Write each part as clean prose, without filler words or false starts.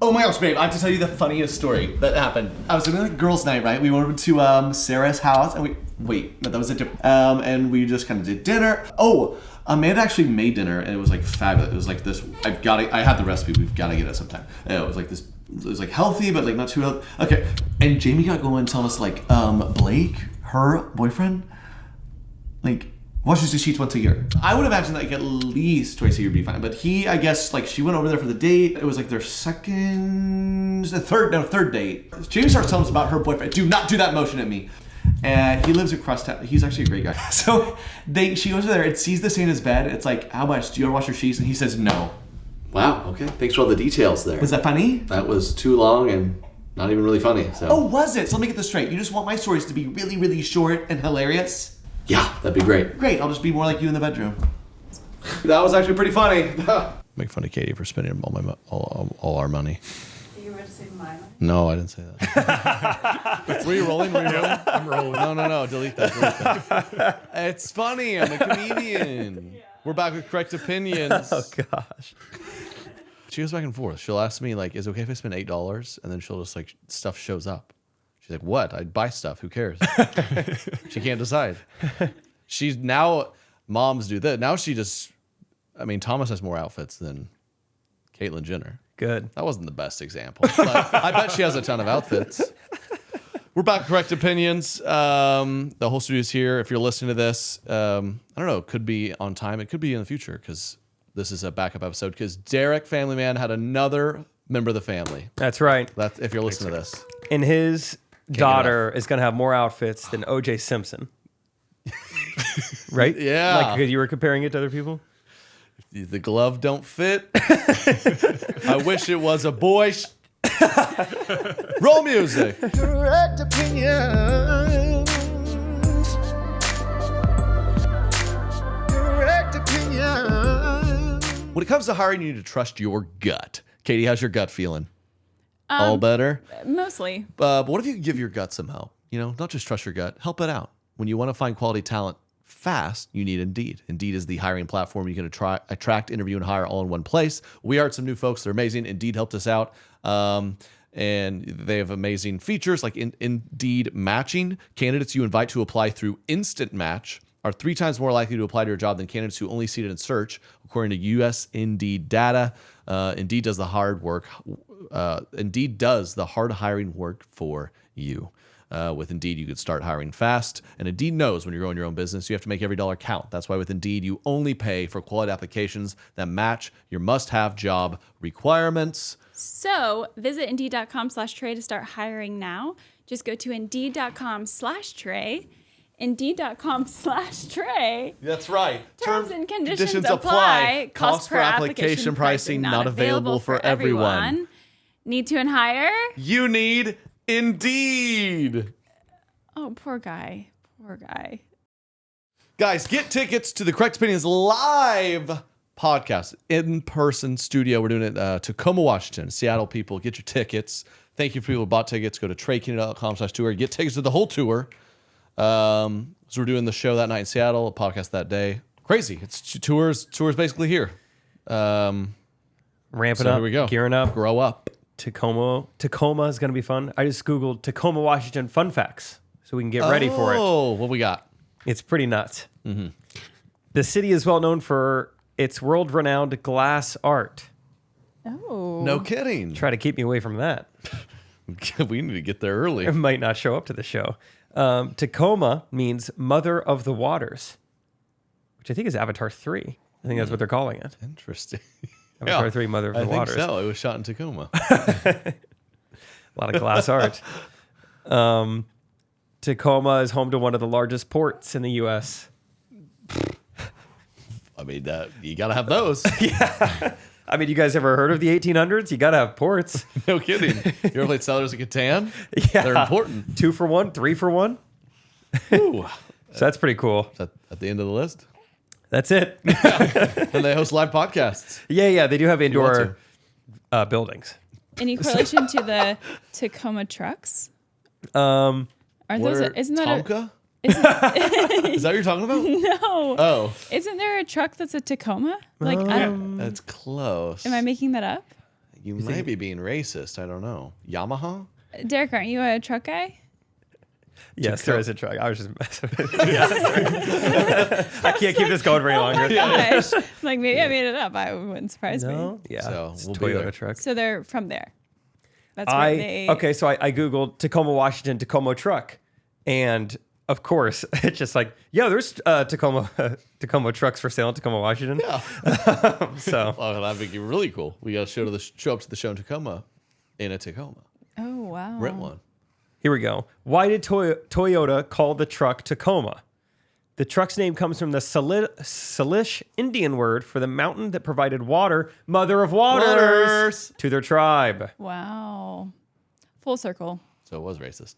Oh my gosh, babe, I have to tell you the funniest story that happened. I was doing like girls' night, right? We went over to Sarah's house and that was a different, and we just kind of did dinner. Oh, Amanda actually made dinner and it was like fabulous. It was like this, I had the recipe, we've got to get it sometime. And it was like this, it was like healthy, but like not too healthy. Okay, and Jamie got going telling us like, Blake, her boyfriend, like, washes the sheets once a year. I would imagine like at least twice a year would be fine. But he, I guess, like she went over there for the date. It was like their third date. Jamie starts telling us about her boyfriend. Do not do that motion at me. And he lives across town. He's actually a great guy. So she goes over there and sees this in his bed. It's like, how much? Do you want to wash your sheets? And he says no. Wow, okay. Thanks for all the details there. Was that funny? That was too long and not even really funny. So. Oh, was it? So let me get this straight. You just want my stories to be really, really short and hilarious? Yeah, that'd be great. Great, I'll just be more like you in the bedroom. That was actually pretty funny. Make fun of Katie for spending all our money. You were to say my money? No, I didn't say that. Were you rolling? I'm rolling. No. Delete that. It's funny. I'm a comedian. Yeah. We're back with correct opinions. Oh, gosh. She goes back and forth. She'll ask me, like, is it okay if I spend $8? And then she'll just, like, stuff shows up. She's like, what? I'd buy stuff. Who cares? She can't decide. She's now, moms do that. Now she just, Thomas has more outfits than Caitlyn Jenner. Good. That wasn't the best example. But I bet she has a ton of outfits. We're back with correct opinions. The whole studio's here. If you're listening to this, I don't know, it could be on time. It could be in the future because this is a backup episode because Derek, Family Man, had another member of the family. That's right. That's if you're listening to this. And his daughter is going to have more outfits than O.J. Simpson. Right? Yeah. Like, because you were comparing it to other people? The glove don't fit. I wish it was a boy. Roll music. Correct opinions. Correct opinions. When it comes to hiring, you need to trust your gut. Katie, how's your gut feeling? All better? Mostly. But what if you could give your gut some help? You know, not just trust your gut, help it out. When you want to find quality talent fast, you need Indeed. Indeed is the hiring platform you can attract, interview, and hire all in one place. We hired some new folks. They're amazing. Indeed helped us out. And they have amazing features like Indeed matching. Candidates you invite to apply through Instant Match are 3 times more likely to apply to your job than candidates who only see it in search, according to U.S. Indeed data. Indeed does the hard work. Indeed does the hard hiring work for you. With Indeed, you could start hiring fast, and Indeed knows when you're growing your own business, you have to make every dollar count. That's why with Indeed, you only pay for quality applications that match your must-have job requirements. So visit Indeed.com/Trey to start hiring now. Just go to Indeed.com/Trey. Indeed.com/Trey. That's right. Terms and conditions apply. Cost per application pricing not available for everyone. Need to hire? You need Indeed. Oh, poor guy. Poor guy. Guys, get tickets to the Correct Opinions live podcast, in-person studio. We're doing it Tacoma, Washington. Seattle people, get your tickets. Thank you for people who bought tickets. Go to TreyKennedy.com/tour. Get tickets to the whole tour. So we're doing the show that night in Seattle, a podcast that day. Crazy. It's tours basically here. Ramping up. Here we go. Gearing up. Grow up. Tacoma is going to be fun. I just Googled Tacoma, Washington fun facts so we can get ready for it. Oh, what we got? It's pretty nuts. Mm-hmm. The city is well known for its world-renowned glass art. Oh. No kidding. Try to keep me away from that. We need to get there early. It might not show up to the show. Tacoma means Mother of the Waters, which I think is Avatar 3. I think that's what they're calling it. Interesting. Avatar 3, Mother of the Waters. I think so. It was shot in Tacoma. A lot of glass art. Tacoma is home to one of the largest ports in the U.S. I mean, you got to have those. Yeah. I mean, you guys ever heard of the 1800s? You got to have ports. No kidding. You ever played Settlers of Catan? Yeah. They're important. 2 for 1, 3 for 1. Ooh. So that's pretty cool. Is that at the end of the list? That's it. And they host live podcasts. Yeah. They do have indoor buildings. Any correlation to the Tacoma trucks? Isn't that Tonka? Is that what you're talking about? No. Oh. Isn't there a truck that's a Tacoma? That's close. Am I making that up? You might be being racist. I don't know. Yamaha? Derek, aren't you a truck guy? Yes, there is a truck. I was just messing with it. Yeah, sorry. I can't keep this going very longer. Gosh. Like, maybe I made it up. I wouldn't surprise me. No? Yeah. So It's we'll a be there. Toyota truck. So they're from there. That's where they... Okay, so I Googled Tacoma, Washington, Tacoma truck. And of course, it's just like, yeah, there's Tacoma trucks for sale in Tacoma, Washington. Yeah. So Oh, that'd be really cool. We got to show up to the show in Tacoma in a Tacoma. Oh, wow. Rent one. here we go. Why did Toyota call the truck Tacoma? The truck's name comes from the Salish Indian word for the mountain that provided water, mother of waters, to their tribe. Wow. Full circle. So it was racist.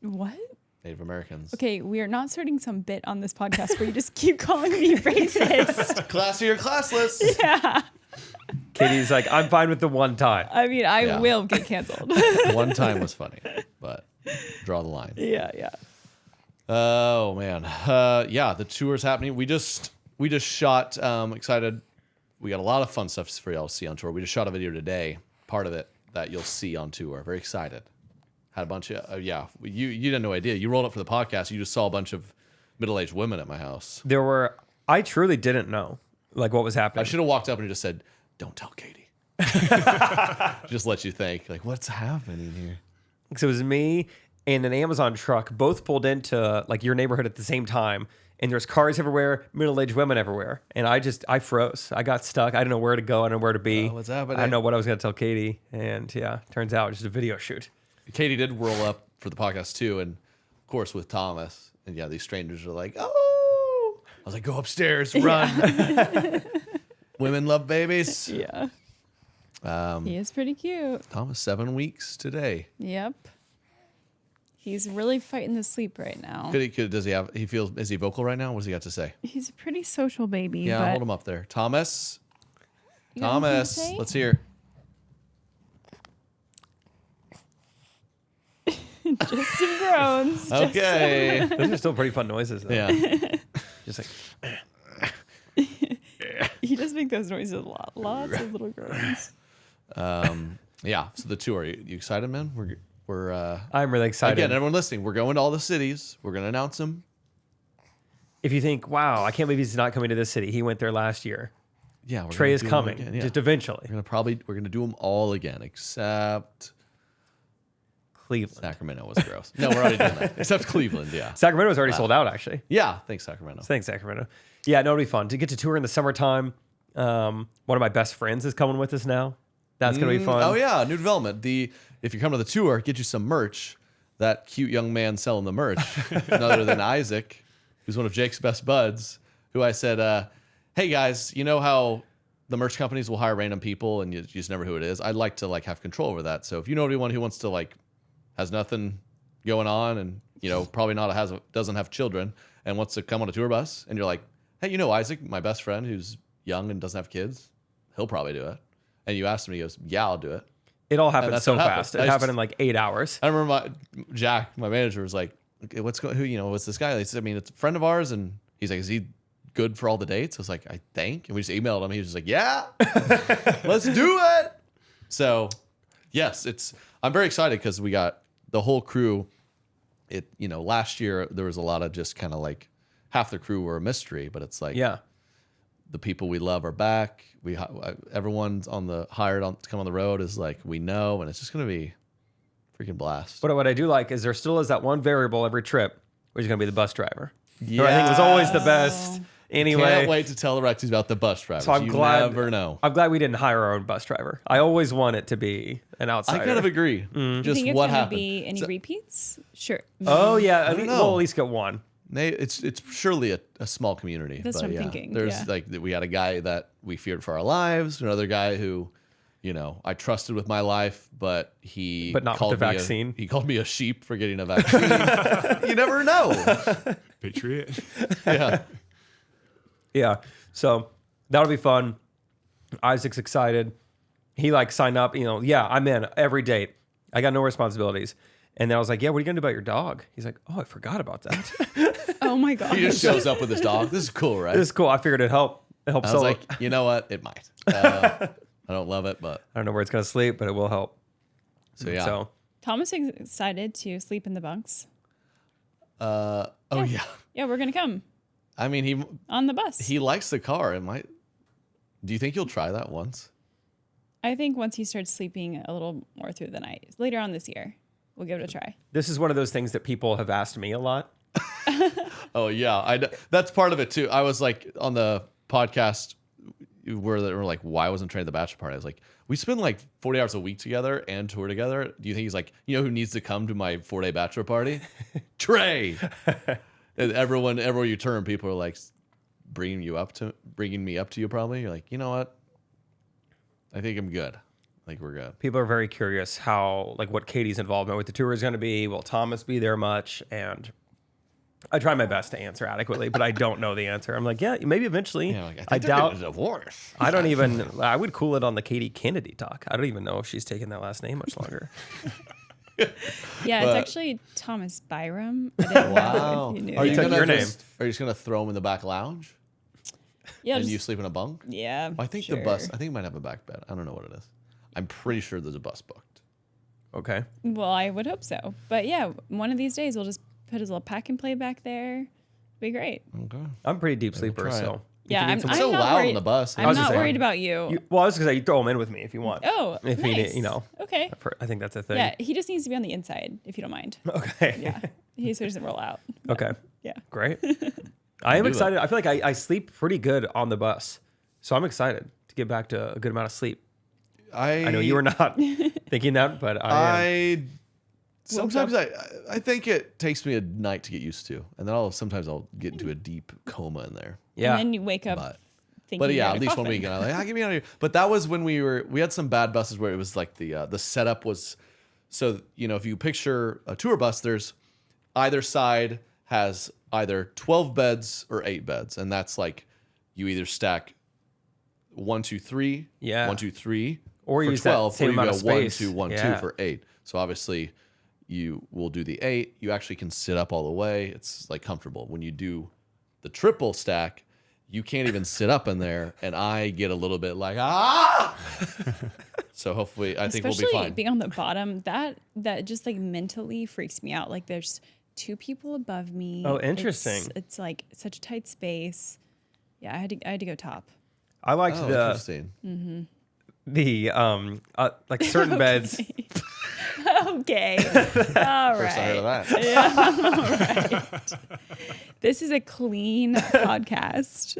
What? Native Americans. Okay, we are not starting some bit on this podcast where you just keep calling me racist. Classy or classless? Yeah. Katie's like, I'm fine with the one time. I mean, I will get canceled. One time was funny, but draw the line. Yeah, yeah. Oh man, yeah, the tour's happening. We just shot. Excited. We got a lot of fun stuff for y'all to see on tour. We just shot a video today, part of it that you'll see on tour. Very excited. Had a bunch of You had no idea. You rolled up for the podcast. You just saw a bunch of middle-aged women at my house. I truly didn't know like what was happening. I should have walked up and just said, "Don't tell Katie." Just let you think like, what's happening here? So it was me and an Amazon truck both pulled into like your neighborhood at the same time. And there's cars everywhere, middle-aged women everywhere. And I froze. I got stuck. I didn't know where to go. I didn't know where to be. What's happening? I didn't know what I was going to tell Katie. And yeah, turns out it was just a video shoot. Katie did roll up for the podcast too, and of course with Thomas. And yeah, these strangers are like, "Oh!" I was like, "Go upstairs, run." Women love babies. Yeah. He is pretty cute. Thomas, 7 weeks today. Yep. He's really fighting the sleep right now. Is he vocal right now? What does he got to say? He's a pretty social baby. Yeah, but hold him up there. Thomas. You got anything to Thomas, say? let's hear. Just some groans. Okay. Those are still pretty fun noises, though. Yeah. Just like, He does make those noises a lot. Lots of little groans. Yeah. So the tour. You excited, man? We're I'm really excited. again, everyone listening, we're going to all the cities. We're gonna announce them. If you think, wow, I can't believe he's not coming to this city. He went there last year. Yeah, we're Trey gonna is do them coming, again, yeah. just eventually. We're gonna do them all again, except Cleveland. Sacramento was gross. No, we're already doing that. Except Cleveland, yeah. Sacramento was already sold out, actually. Yeah, thanks, Sacramento. Thanks, Sacramento. Yeah, no, it'll be fun. To get to tour in the summertime, one of my best friends is coming with us now. That's going to be fun. Oh yeah, new development. If you come to the tour, get you some merch. That cute young man selling the merch, none other than Isaac, who's one of Jake's best buds, who I said, hey guys, you know how the merch companies will hire random people and you just never know who it is? I'd like to have control over that. So if you know anyone who wants to has nothing going on and probably doesn't have children and wants to come on a tour bus, and you're like, hey, Isaac, my best friend who's young and doesn't have kids, he'll probably do it. And you asked him, he goes, yeah, I'll do it. It all happened that's so what happened. fast. It happened in like 8 hours. I remember Jack, my manager, was like, okay, what's this guy? He said, it's a friend of ours. And he's like, is he good for all the dates? I was like, I think. And we just emailed him. He was just like, yeah, let's do it. So yes, I'm very excited because we got the whole crew. Last year there was a lot of just kind of half the crew were a mystery, but it's like, Yeah. the people we love are back. Everyone's hired to come on the road is we know, and it's just gonna be freaking blast. But what I do like is there still is that one variable every trip, which is going to be the bus driver. Who I think was always the best anyway. Can't wait to tell the Recties about the bus drivers. So I'm you glad. never know. I'm glad we didn't hire our own bus driver. I always want it to be an outsider. I kind of agree. Do Just you think what it's going to happened. be any repeats? Sure. Oh yeah, don't know. we'll at least get one. It's surely a small community. That's but what I'm yeah, thinking, There's yeah. we had a guy that we feared for our lives, another guy who, I trusted with my life, but But not with the vaccine. He called me a sheep for getting a vaccine. You never know. Patriot. Yeah. Yeah. So that'll be fun. Isaac's excited. He signed up, yeah, I'm in every date. I got no responsibilities. And then I was like, yeah, what are you going to do about your dog? He's like, oh, I forgot about that. Oh my God. He just shows up with his dog. This is cool, right? This is cool. I figured it'd help. It helps I was solo. like, you know what? It might. I don't love it, but I don't know where it's going to sleep, but it will help. so yeah. So Thomas is excited to sleep in the bunks. Oh yeah. Yeah, we're gonna come I mean, on the bus. he likes the car. It might. Do you think you'll try that once? I think once he starts sleeping a little more through the night, later on this year, we'll give it a try. this is one of those things that people have asked me a lot. Oh yeah, that's part of it too. I was like on the podcast where they were like, "Why wasn't Trey at the bachelor party?" I was like, "We spend like 40 hours a week together and tour together. Do you think he's like, you know, who needs to come to my 4-day bachelor party? Trey." And everywhere you turn, people are like bringing me up to you. Probably you're like, you know what? I think I'm good. Like we're good. People are very curious how, like, what Katie's involvement with the tour is going to be. Will Thomas be there much? And I try my best to answer adequately, but I don't know the answer. I'm like, yeah, maybe eventually. Yeah, like, I think they're doubt. getting a divorce. I don't even. I would cool it on the Katie Kennedy talk. I don't even know if she's taking that last name much longer. Yeah, it's actually Thomas Byram. I didn't know if you knew. Are you took gonna your name. Are you just gonna throw him in the back lounge Yeah, and just- you sleep in a bunk? yeah. I think sure. the bus. I think it might have a back bed. I don't know what it is. I'm pretty sure there's a bus booked. Okay. Well, I would hope so. But yeah, one of these days we'll just put his little pack and play back there. Be great. Okay. I'm a pretty deep sleeper, try it. so. Yeah, I'm It's so not loud worried. on the bus. I'm was not just saying. worried about you. Well, I was going to say, you throw him in with me if you want. Oh, If nice. he need, you know. Okay. I think that's a thing. Yeah, he just needs to be on the inside, if you don't mind. Okay. Yeah, he so he doesn't roll out. Okay. Yeah. Great. I am do excited. I feel like I sleep pretty good on the bus. So I'm excited to get back to a good amount of sleep. I know you were not thinking that, but I am. Sometimes I think it takes me a night to get used to, and then sometimes I'll get into a deep coma in there. Yeah. And then you wake up thinking. But you're yeah, in a at least one coffin. week, and I'm like, get me out of here. But that was when we had some bad buses where it was like the setup was, so you know, if you picture a tour bus, there's either side has either 12 beds or 8 beds, and that's like you either stack 1, 2, 3, Yeah. 1, 2, 3, Or for use that 12, same or you amount go of 1, space. 2, 1, 2 Yeah. for 8. So obviously, you will do the 8. You actually can sit up all the way. It's like comfortable. When you do the triple stack, you can't even sit up in there, and I get a little bit like So hopefully, I think we'll be Especially fine. being on the bottom, that just like mentally freaks me out. Like there's 2 people above me. Oh, interesting. It's like such a tight space. Yeah, I had to go top. I liked Oh, the interesting. like certain beds. Okay. All First I heard of right. that. Yeah, all right. This is a clean podcast.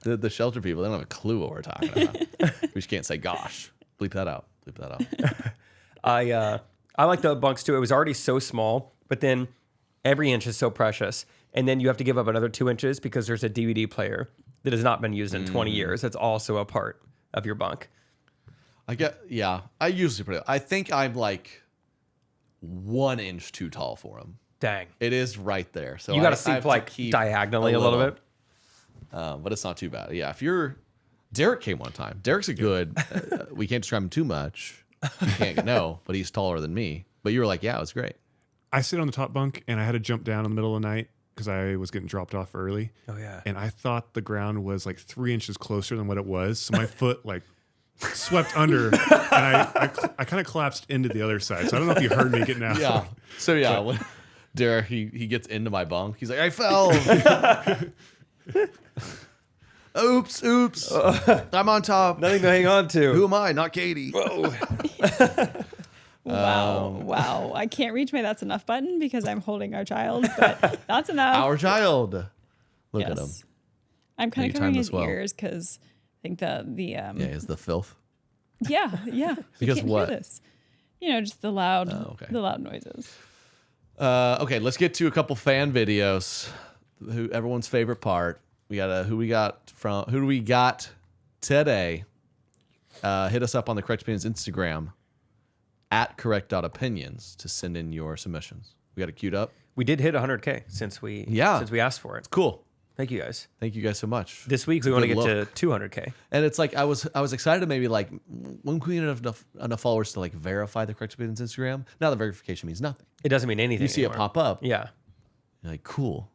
The shelter people, they don't have a clue what we're talking about. We just can't say gosh. Bleep that out. Bleep that out. I like the bunks too. It was already so small, but then every inch is so precious. And then you have to give up another 2 inches because there's a DVD player that has not been used in 20 years. That's also a part of your bunk. I usually put it. I think I'm like 1 inch too tall for him. Dang. It is right there. So You got I to sleep have to like keep diagonally a little bit. but it's not too bad. Yeah, if you're Derek came one time. Derek's a good. We can't describe him too much. You can't no, but he's taller than me. But you were like, yeah, it was great. I sit on the top bunk and I had to jump down in the middle of the night because I was getting dropped off early. Oh, yeah. And I thought the ground was like 3 inches closer than what it was. So my foot like swept under and I kind of collapsed into the other side. So I don't know if you heard me getting out. Yeah. So yeah, when Derek he gets into my bunk. He's like, I fell. Oops. I'm on top. Nothing to hang on to. Who am I? Not Katie. Wow. I can't reach my that's enough button because I'm holding our child, but that's enough. Our child. Look at him. Yes. I'm kind You of covering timed his this well. ears because I think Yeah, is the filth. yeah. You Because can't what? hear this. You know, just the loud okay. the loud noises. Okay, let's get to a couple fan videos. Everyone's favorite part. We got who do we got today? Hit us up on the Correct Opinions Instagram at correct.opinions to send in your submissions. We got it queued up. We did hit 100K since we asked for it. Cool. Thank you guys. Thank you guys so much. This week It's we a want to good get to look. 200K. And it's like I was excited to maybe like when can we get enough followers to like verify the Correct Opinions Instagram. Now the verification means nothing. It doesn't mean anything. You see anymore. it pop up. Yeah. You're like, cool.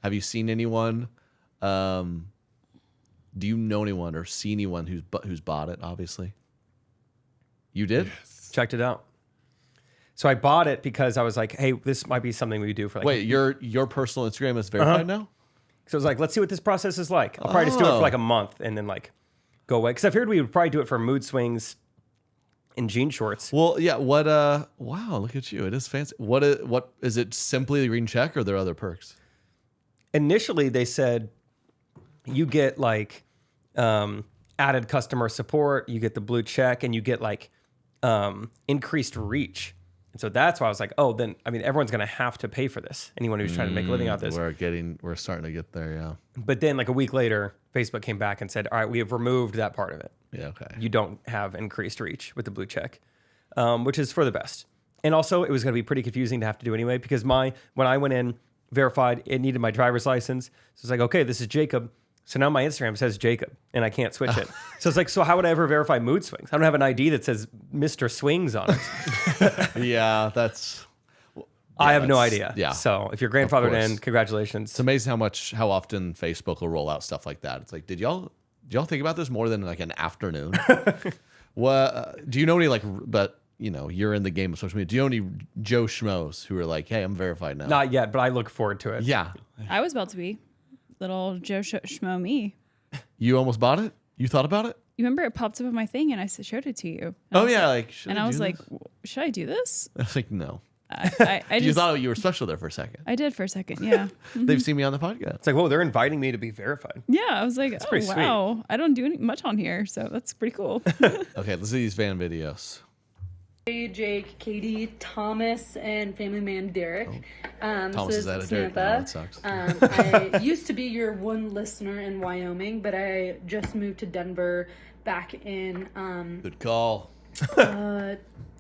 Have you seen anyone Do you know anyone or see anyone who's bought it? Obviously, you did. Checked it out. So I bought it because I was like, hey, this might be something we do for like. Wait, your personal Instagram is verified now? So I was like, let's see what this process is like. I'll probably just do it for like a month and then like go away. Because I figured we would probably do it for mood swings in jean shorts. Well, yeah. What? Wow, look at you. It is fancy. What is it? Simply the green check, or are there other perks? Initially, they said you get like added customer support, you get the blue check, and you get like increased reach. And so that's why I was like, oh, then I mean, everyone's gonna have to pay for this. Anyone who's trying to make a living out of this. We're starting to get there. Yeah. But then like a week later, Facebook came back and said, all right, we have removed that part of it. Yeah. Okay. You don't have increased reach with the blue check, which is for the best. And also, it was going to be pretty confusing to have to do anyway because when I went in verified, it needed my driver's license. So it's like, okay, this is Jacob. So now my Instagram says Jacob, and I can't switch it. So it's like, so how would I ever verify mood swings? I don't have an ID that says Mr. Swings on it. Yeah, that's. I have no idea. Yeah. So if you're grandfathered course. in, congratulations. It's amazing how often Facebook will roll out stuff like that. It's like, did y'all think about this more than like an afternoon? What do you know any like? But you know, you're in the game of social media. Do you know any Joe Schmoes who are like, hey, I'm verified now? Not yet, but I look forward to it. Yeah. I was about to be little Joe Schmo me. You almost bought it? You thought about it? You remember it popped up on my thing and I showed it to you. And Oh I was yeah, like, like. and I was like, should I do this? I was like, no. I You just thought you were special there for a second. I did for a second. Yeah. They've seen me on the podcast. It's like, whoa, they're inviting me to be verified. Yeah. I was like, oh, pretty sweet. wow. I don't do much on here. So that's pretty cool. Okay, let's see these fan videos. Hey, Jake, Katie, Thomas, and family man Derek. Thomas is that a Derek? No, that sucks. I used to be your one listener in Wyoming, but I just moved to Denver back in Good call.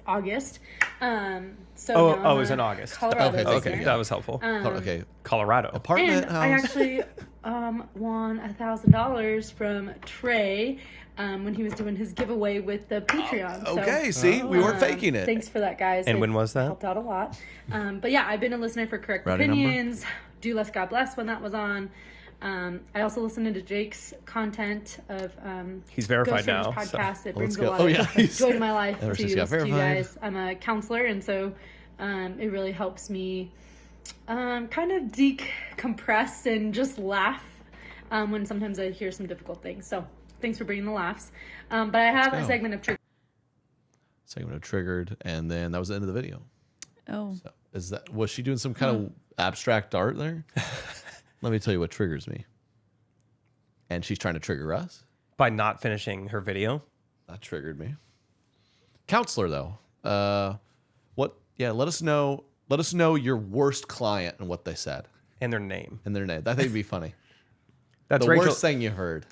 August. So Oh, now I'm it was a in August. Colorado Okay, listener. Okay, that was helpful. Okay, Colorado. apartment And I house. actually won $1,000 from Trey when he was doing his giveaway with the Patreon. Okay, So, see, we weren't faking it. thanks for that, guys. And It when was that? Helped out a lot. But yeah, I've been a listener for Correct Rowdy number? Opinions, Do Less God Bless when that was on. I also listened to Jake's content of He's verified Ghost Riders now. so- podcast. It brings go. a lot Oh, yeah, of he's- joy to my life Ever to since he got listen to you verified. guys. I'm a counselor, and so it really helps me kind of decompress and just laugh when sometimes I hear some difficult things. So thanks for bringing the laughs. But I have a go. segment of Segment of triggered, and then that was the end of the video. Oh. So was she doing some kind of abstract art there? Let me tell you what triggers me. And she's trying to trigger us. By not finishing her video. That triggered me. Counselor though, what? Yeah, let us know. Let us know your worst client and what they said And their name. and their name. That think would be funny. That's The Rachel. worst thing you heard.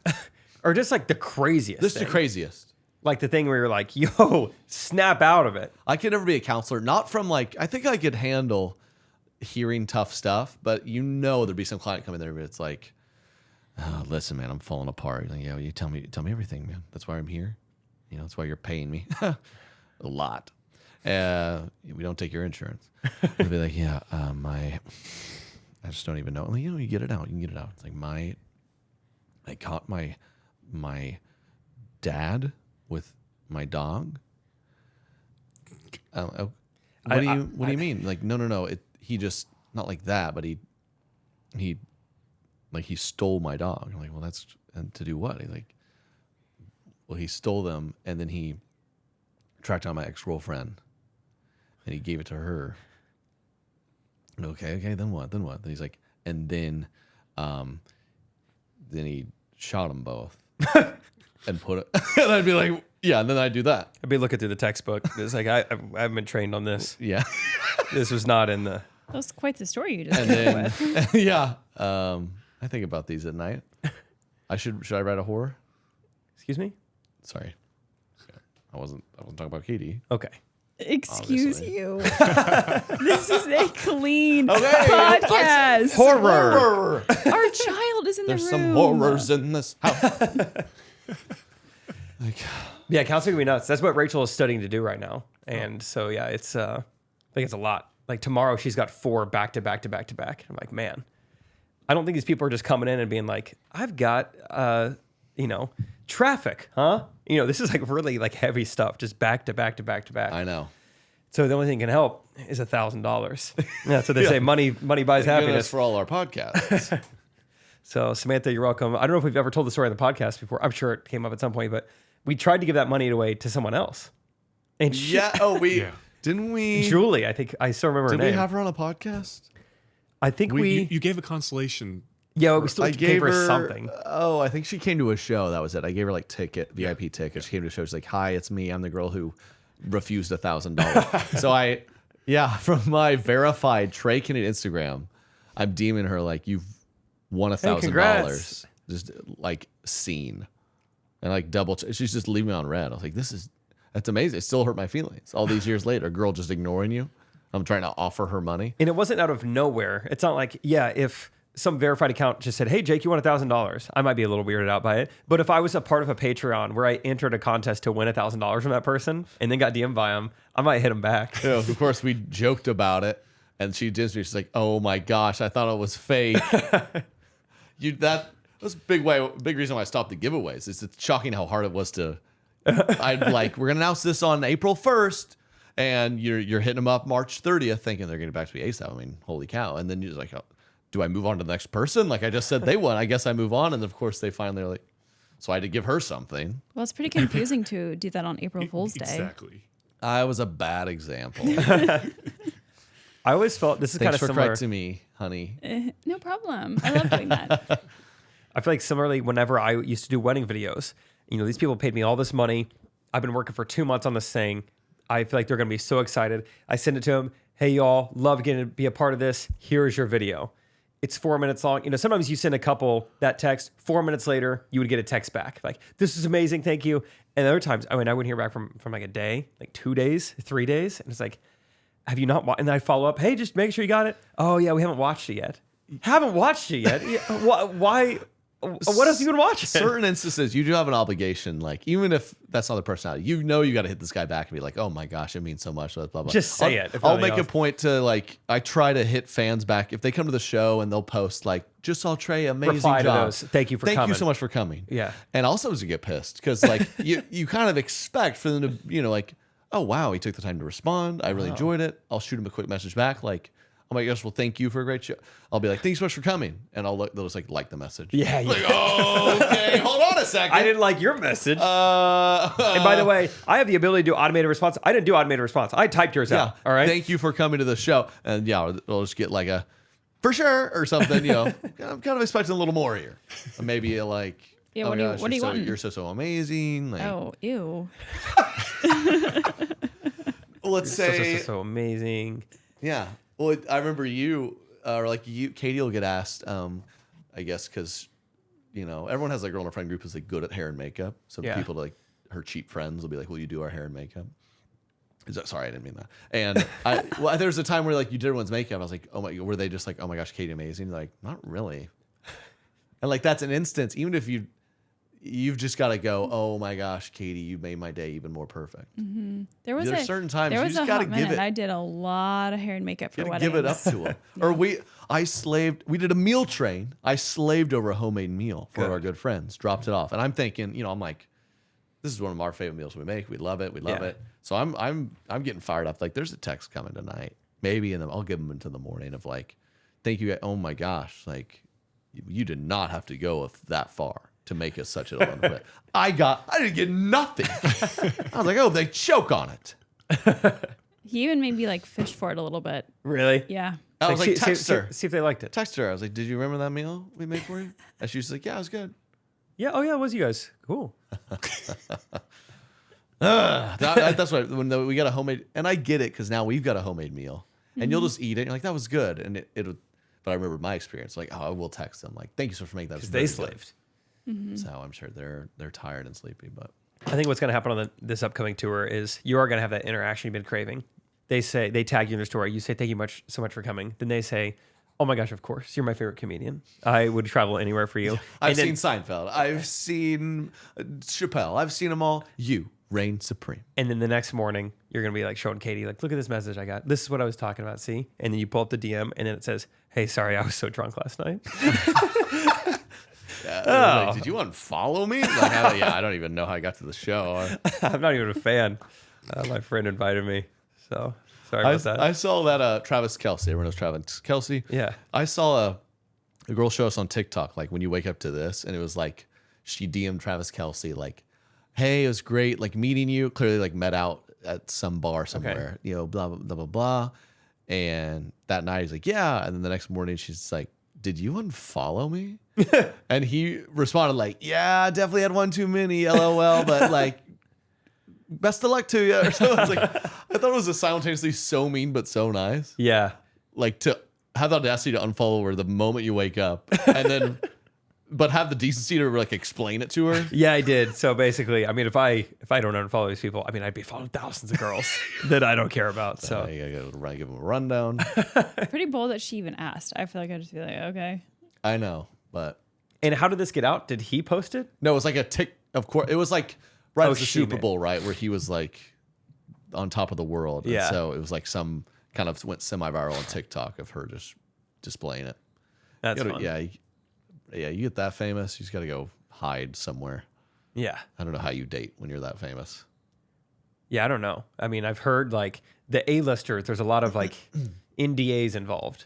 Or just like the craziest This is thing. the craziest. Like the thing where you're like, yo, snap out of it. I could never be a counselor. Not from like I think I could handle hearing tough stuff, but you know there'd be some client coming there, but it's like, oh, listen, man, I'm falling apart. Like, yeah, you tell me everything, man. That's why I'm here. You know, that's why you're paying me a lot. We don't take your insurance. It'd be like, yeah, I just don't even know. Like, you know, you get it out. You can get it out. It's like I caught my dad with my dog. What do you mean? Like, no. He just not like that, but he stole my dog. I'm like, well, that's and to do what? He's like, well, he stole them, and then he tracked down my ex-girlfriend, and he gave it to her. Okay, then what? Then he's like, and then he shot them both and put it. And I'd be like, yeah, and then I'd do that. I'd be looking through the textbook. It's like, I haven't been trained on this. Yeah. This was not in the. That was quite the story you just And came then, up with. yeah, I think about these at night. Should I write a horror? Excuse me? Sorry, I wasn't talking about Katie. Okay. Excuse Obviously. you. This is a clean Okay, podcast. Horror. Our child is in There's the room. some horrors in this house. Like, Yeah, counseling can be nuts. That's what Rachel is studying to do right now. And so, yeah, it's, I think it's a lot. Like tomorrow, she's got 4 back to back to back to back. I'm like, man, I don't think these people are just coming in and being like, I've got traffic, huh? This is like really like heavy stuff, just back to back to back to back. I know. So the only thing that can help is $1,000. That's what they say. Money buys happiness. For all our podcasts. So Samantha, you're welcome. I don't know if we've ever told the story on the podcast before. I'm sure it came up at some point, but we tried to give that money away to someone else. And Didn't we? Julie, I think I still remember her name. Did we have her on a podcast? I think You gave a consolation. Yeah, we still gave her something. Oh, I think she came to a show. That was it. I gave her like VIP ticket. She came to a show. She's like, "Hi, it's me. I'm the girl who refused $1,000." So from my verified Trey Kennedy Instagram, I'm deeming her like, you've won $1,000. Just like seen, and like double. She's just leaving me on red. I was like, that's amazing. It still hurt my feelings all these years later. A girl just ignoring you. I'm trying to offer her money, and it wasn't out of nowhere. It's not like if some verified account just said, "Hey, Jake, you won $1,000." I might be a little weirded out by it. But if I was a part of a Patreon where I entered a contest to win $1,000 from that person and then got DM'd by them, I might hit them back. Yeah, of course, we joked about it, and she did. She's like, "Oh my gosh, I thought it was fake." That was big reason why I stopped the giveaways. It's shocking how hard it was to. I'd like, we're gonna announce this on April 1st, and you're hitting them up March 30th, thinking they're getting back to me ASAP. I mean, holy cow! And then you're like, oh, do I move on to the next person? Like I just said they won. I guess I move on. And of course they finally are like, so I had to give her something. Well, it's pretty confusing to do that on April Fool's Day. Exactly. I was a bad example. I always felt this is kind Thanks of for similar. correcting me, honey. No problem. I love doing that. I feel like similarly, whenever I used to do wedding videos, these people paid me all this money. I've been working for 2 months on this thing. I feel like they're going to be so excited. I send it to them. Hey, y'all, love getting to be a part of this. Here's your video. It's 4 minutes long. Sometimes you send a couple that text. 4 minutes later, you would get a text back like, "This is amazing, thank you." And other times, I wouldn't hear back from like a day, like 2 days, 3 days, and it's like, "Have you not?" And then I follow up. "Hey, just make sure you got it." "Oh yeah, we haven't watched it yet." Haven't watched it yet? Why? What else are you gonna watch? Certain instances, you do have an obligation. Like even if that's not the personality, you got to hit this guy back and be like, "Oh my gosh, it means so much." Blah blah blah. Just say it. I'll make a point to like. I try to hit fans back if they come to the show and they'll post like, "Just saw Trey, amazing Reply job. to those. Thank you for Thank coming. you so much for coming." Yeah. And also to get pissed because like you kind of expect for them to like, "Oh wow, he took the time to respond. I really enjoyed it." I'll shoot him a quick message back like, "Oh my gosh, well, thank you for a great show." I'll be like, "Thanks so much for coming," and they'll just like the message. Yeah. Like, oh, okay, hold on a second. I didn't like your message. And And by the way, I have the ability to do automated response. I didn't do automated response. I typed yours out. All right. Thank you for coming to the show. And they'll just get like a for sure or something. I'm kind of expecting a little more here. Maybe like, Yeah, oh what my do you- gosh, what do you want? You're so amazing. Like, Oh, ew. let's say, So amazing. yeah. Well, I remember you, Katie will get asked, I guess, because, everyone has a girl in her friend group who's like good at hair and makeup. So Yeah. people like her cheap friends will be like, "Will you do our hair and makeup?" Sorry, I didn't mean that. And there was a time where like you did everyone's makeup. I was like, "Oh my," were they just like, "Oh my gosh, Katie, amazing?" Like, not really. And like that's an instance. Even if you've just got to go, "Oh my gosh, Katie, you made my day even more perfect." There There's certain times there you was just a gotta hot give minute. it. I did a lot of hair and makeup for You gotta weddings. give it up to them. Or we did a meal train. I slaved over a homemade meal for one of our good friends, dropped it off. And I'm thinking, I'm like, this is one of our favorite meals we make. We love it. We love Yeah. it. So I'm getting fired up. Like there's a text coming tonight. Maybe I'll give them into the morning of like, "Thank you. Oh my gosh. Like you did not have to go that far to make us such a wonderful." I didn't get nothing. I was like, "Oh, they choke on it." He even made me like fish for it a little bit. Really? Yeah. I was like, see, "Text her. see if they liked it. Text her." I was like, "Did you remember that meal we made for you?" And she was like, "Yeah, it was good." Yeah. Oh yeah, it was you guys. Cool. That's what when we got a homemade, and I get it because now we've got a homemade meal, and you'll just eat it. And you're like, "That was good," and it. But I remember my experience. Like, I will text them like, "Thank you so much for making that." Because Very they good." slaved. So I'm sure they're tired and sleepy, but I think what's going to happen on this upcoming tour is you are going to have that interaction you've been craving. They tag you in their story. You say, "Thank you so much for coming." Then they say, "Oh my gosh, of course. You're my favorite comedian. I would travel anywhere for you." I've seen Seinfeld, I've seen Chappelle, I've seen them all. You reign supreme. And then the next morning, you're going to be like showing Katie, like, "Look at this message I got. This is what I was talking about. See?" And then you pull up the DM and then it says, "Hey, sorry, I was so drunk last night." Yeah. Oh. Like, did you unfollow me? Like, I don't even know how I got to the show. I'm not even a fan. My friend invited me, so sorry about that. I saw that Travis Kelce. Everyone knows Travis Kelce. Yeah. I saw a girl show us on TikTok, like when you wake up to this, and it was like she DM'd Travis Kelce, like, "Hey, it was great, like meeting you." Clearly, like met out at some bar somewhere, you know, blah blah blah blah blah. And that night he's like, "Yeah," and then the next morning she's like, "Did you unfollow me?" And he responded like, "Yeah, definitely had one too many, LOL, but like, best of luck to you." So I was like, I thought it was simultaneously so mean but so nice. Yeah. Like to have the audacity to unfollow her the moment you wake up, and then, but have the decency to like explain it to her. Yeah, I did. So basically, I mean, if I don't unfollow these people, I mean, I'd be following thousands of girls that I don't care about. So I gotta give them a rundown. Pretty bold that she even asked. I feel like I'd just be like, okay. I know, but and how did this get out? Did he post it? no, it was like a tick. Of course, it was like right Oh, at the she Super made- Bowl, right, where he was like on top of the world. Yeah. And so it was like some kind of went semi-viral on TikTok of her just displaying it. That's You gotta- fun. yeah. You get that famous, you just got to go hide somewhere. Yeah. I don't know how you date when you're that famous. Yeah, I don't know. I mean, I've heard like the A-listers, there's a lot of like NDAs involved,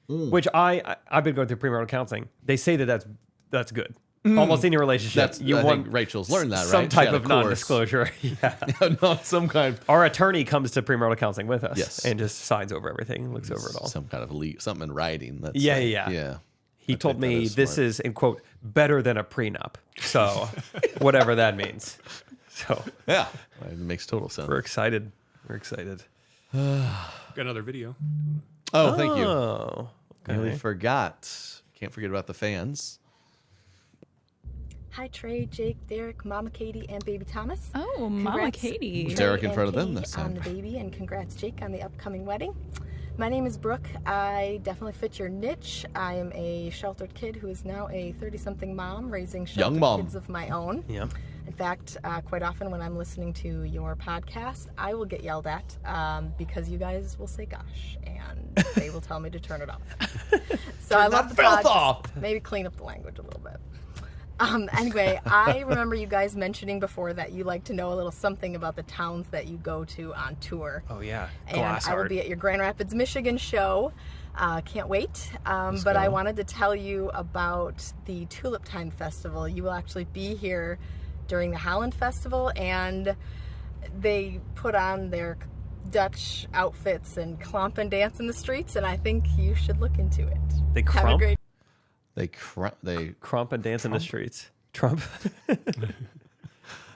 which I've been going through premarital counseling. They say that that's good. Almost any relationship, I think Rachel's learned that, right? some She type had a of course. non-disclosure. Yeah. No, some kind of Our attorney comes to premarital counseling with us, Yes. and just signs over everything, looks over it all. some kind of something in writing. That's Yeah, like, yeah. yeah. He I told think that me is this smart. is, in quote, better than a prenup. So, whatever that means. So, Yeah, it makes total sense. we're excited. We're excited. Got another video. Oh, thank you. Oh, Nearly okay. forgot. Can't forget about the fans. Hi, Trey, Jake, Derek, Mama Katie, and Baby Thomas. Oh, Mama Congrats, Katie. Trey Derek in and front of them Katie this on time. the baby, and congrats, Jake, on the upcoming wedding. My name is Brooke. I definitely fit your niche. I am a sheltered kid who is now a 30-something mom raising sheltered mom. kids of my own. Yeah. In fact, quite often when I'm listening to your podcast, I will get yelled at because you guys will say "gosh" and they will tell me to turn it off. So I love the filth pod. off. Just maybe clean up the language a little bit. Anyway, I remember you guys mentioning before that you like to know a little something about the towns that you go to on tour. Oh, yeah. And I will be at your Grand Rapids, Michigan show. Can't wait. But I wanted to tell you about the Tulip Time Festival. You will actually be here during the Holland Festival, and they put on their Dutch outfits and clomp and dance in the streets, and I think you should look into it. They Have a crump? great They Crump and dance in the streets. Trump.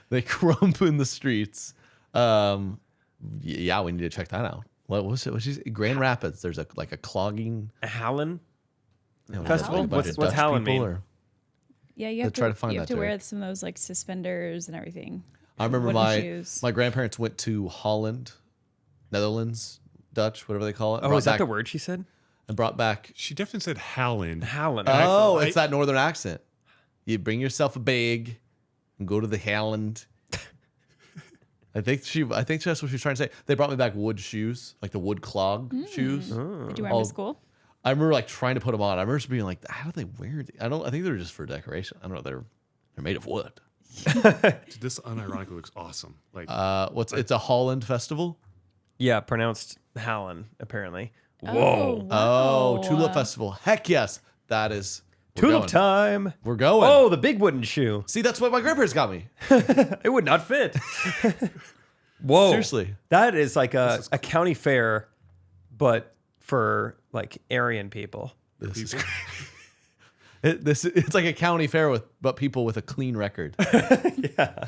they crump in the streets. Yeah, we need to check that out. What was it? Grand Rapids. There's a clogging Howlin? you know, Festival? a bunch of What's Dutch Howland people, mean? or- Yeah, you have try to find you have that, to wear Derek. some of those like suspenders and everything. I remember Wooden shoes. my grandparents went to Holland, Netherlands, Dutch, whatever they call it. Oh, brought is that back- the word she said? And brought back. She definitely said Howland. Howlin. Oh, I- it's that northern accent. You bring yourself a bag and go to the Holland. I think that's what she was trying to say. They brought me back wood shoes, like the wood clog shoes. Did you wear them Oh. to school? I remember like trying to put them on. I remember just being like, how do they wear these? I think they're just for decoration. I don't know. They're made of wood. This unironically looks awesome. Like It's a Holland festival. Yeah, pronounced Howlin, apparently. Whoa. Oh, Tulip Festival. Heck yes. That is. we're Tulip going. time. We're going. Oh, the big wooden shoe. See, that's what my grandparents got me. It would not fit. Whoa. Seriously. That is like a county fair, but for like Aryan people. This is it's like a county fair but people with a clean record. Yeah.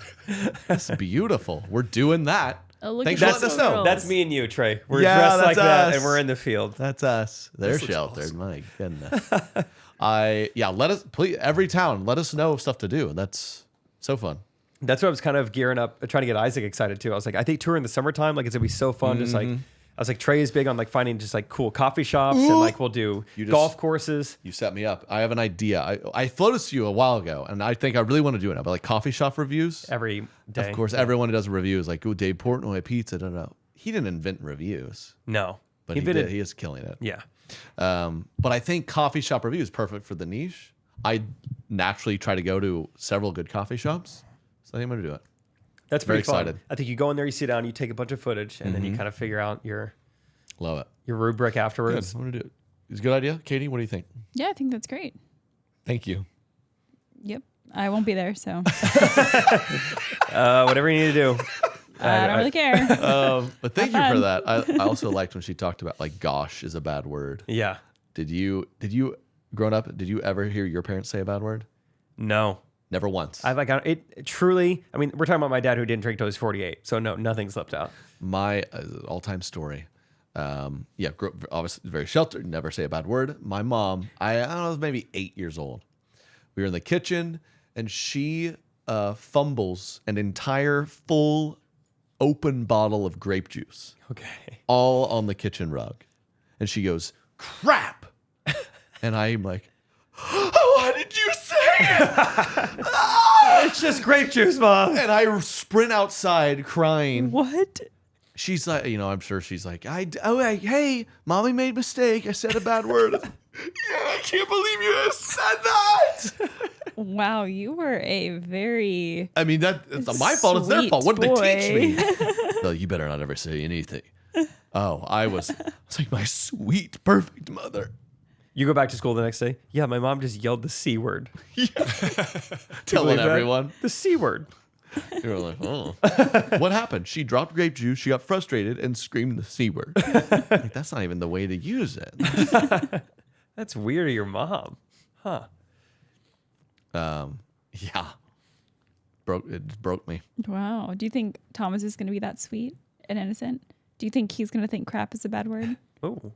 That's beautiful. We're doing that. Oh, look Thanks at for those letting us know. girls. That's me and you, Trey. We're Yeah, dressed like that's that us. and we're in the field. That's us. They're looks sheltered. awesome. My goodness. Let us please every town, let us know stuff to do. That's so fun. That's what I was kind of gearing up, trying to get Isaac excited too. I was like, I think tour in the summertime, like it's gonna be so fun. Just like, I was like, Trey is big on like finding just like cool coffee shops and like we'll do golf courses. You set me up. I have an idea. I floated to you a while ago, and I think I really want to do it now. But like coffee shop reviews, Every day. of course, everyone does reviews. Like, oh, Dave Portnoy pizza. No. He didn't invent reviews, No. but he invented- did. He is killing it. Yeah. But I think coffee shop review is perfect for the niche. I naturally try to go to several good coffee shops. So I think I'm going to do it. That's Very pretty fun. excited. I think you go in there, you sit down, you take a bunch of footage, and then you kind of figure out your Love it. rubric Good. afterwards. I'm going to do it. It's a good idea. Katie, what do you think? Yeah, I think that's great. Thank you. Yep. I won't be there, so Whatever you need to do. I don't really care. But thank you Have for fun. that. I also liked when she talked about like gosh is a bad word. Yeah. Did you growing up, did you ever hear your parents say a bad word? No. Never once. It truly, I mean, we're talking about my dad who didn't drink till he was 48. So no, nothing slipped out. My all-time story. Obviously very sheltered, never say a bad word. My mom, I don't know, I was maybe 8 years old. We were in the kitchen and she fumbles an entire full open bottle of grape juice Okay. all on the kitchen rug. And she goes, crap. And I'm like, oh, what did you say? It's just grape juice, Mom. And I sprint outside crying. What? She's like, I'm sure she's like, hey, mommy made a mistake. I said a bad word. Yeah, I can't believe you said that. Wow, you were a very I mean, it's not my fault. It's their sweet fault. What did they teach boy. me? No, you better not ever say anything. Oh, I was like my sweet, perfect mother. You go back to school the next day. Yeah, my mom just yelled the C word. Telling Believe that? everyone. The C word. You were like, oh. What happened? She dropped grape juice. She got frustrated and screamed the C word. Like, that's not even the way to use it. That's weird of your mom. Huh. Yeah. It broke me. Wow. Do you think Thomas is going to be that sweet and innocent? Do you think he's going to think crap is a bad word? Oh,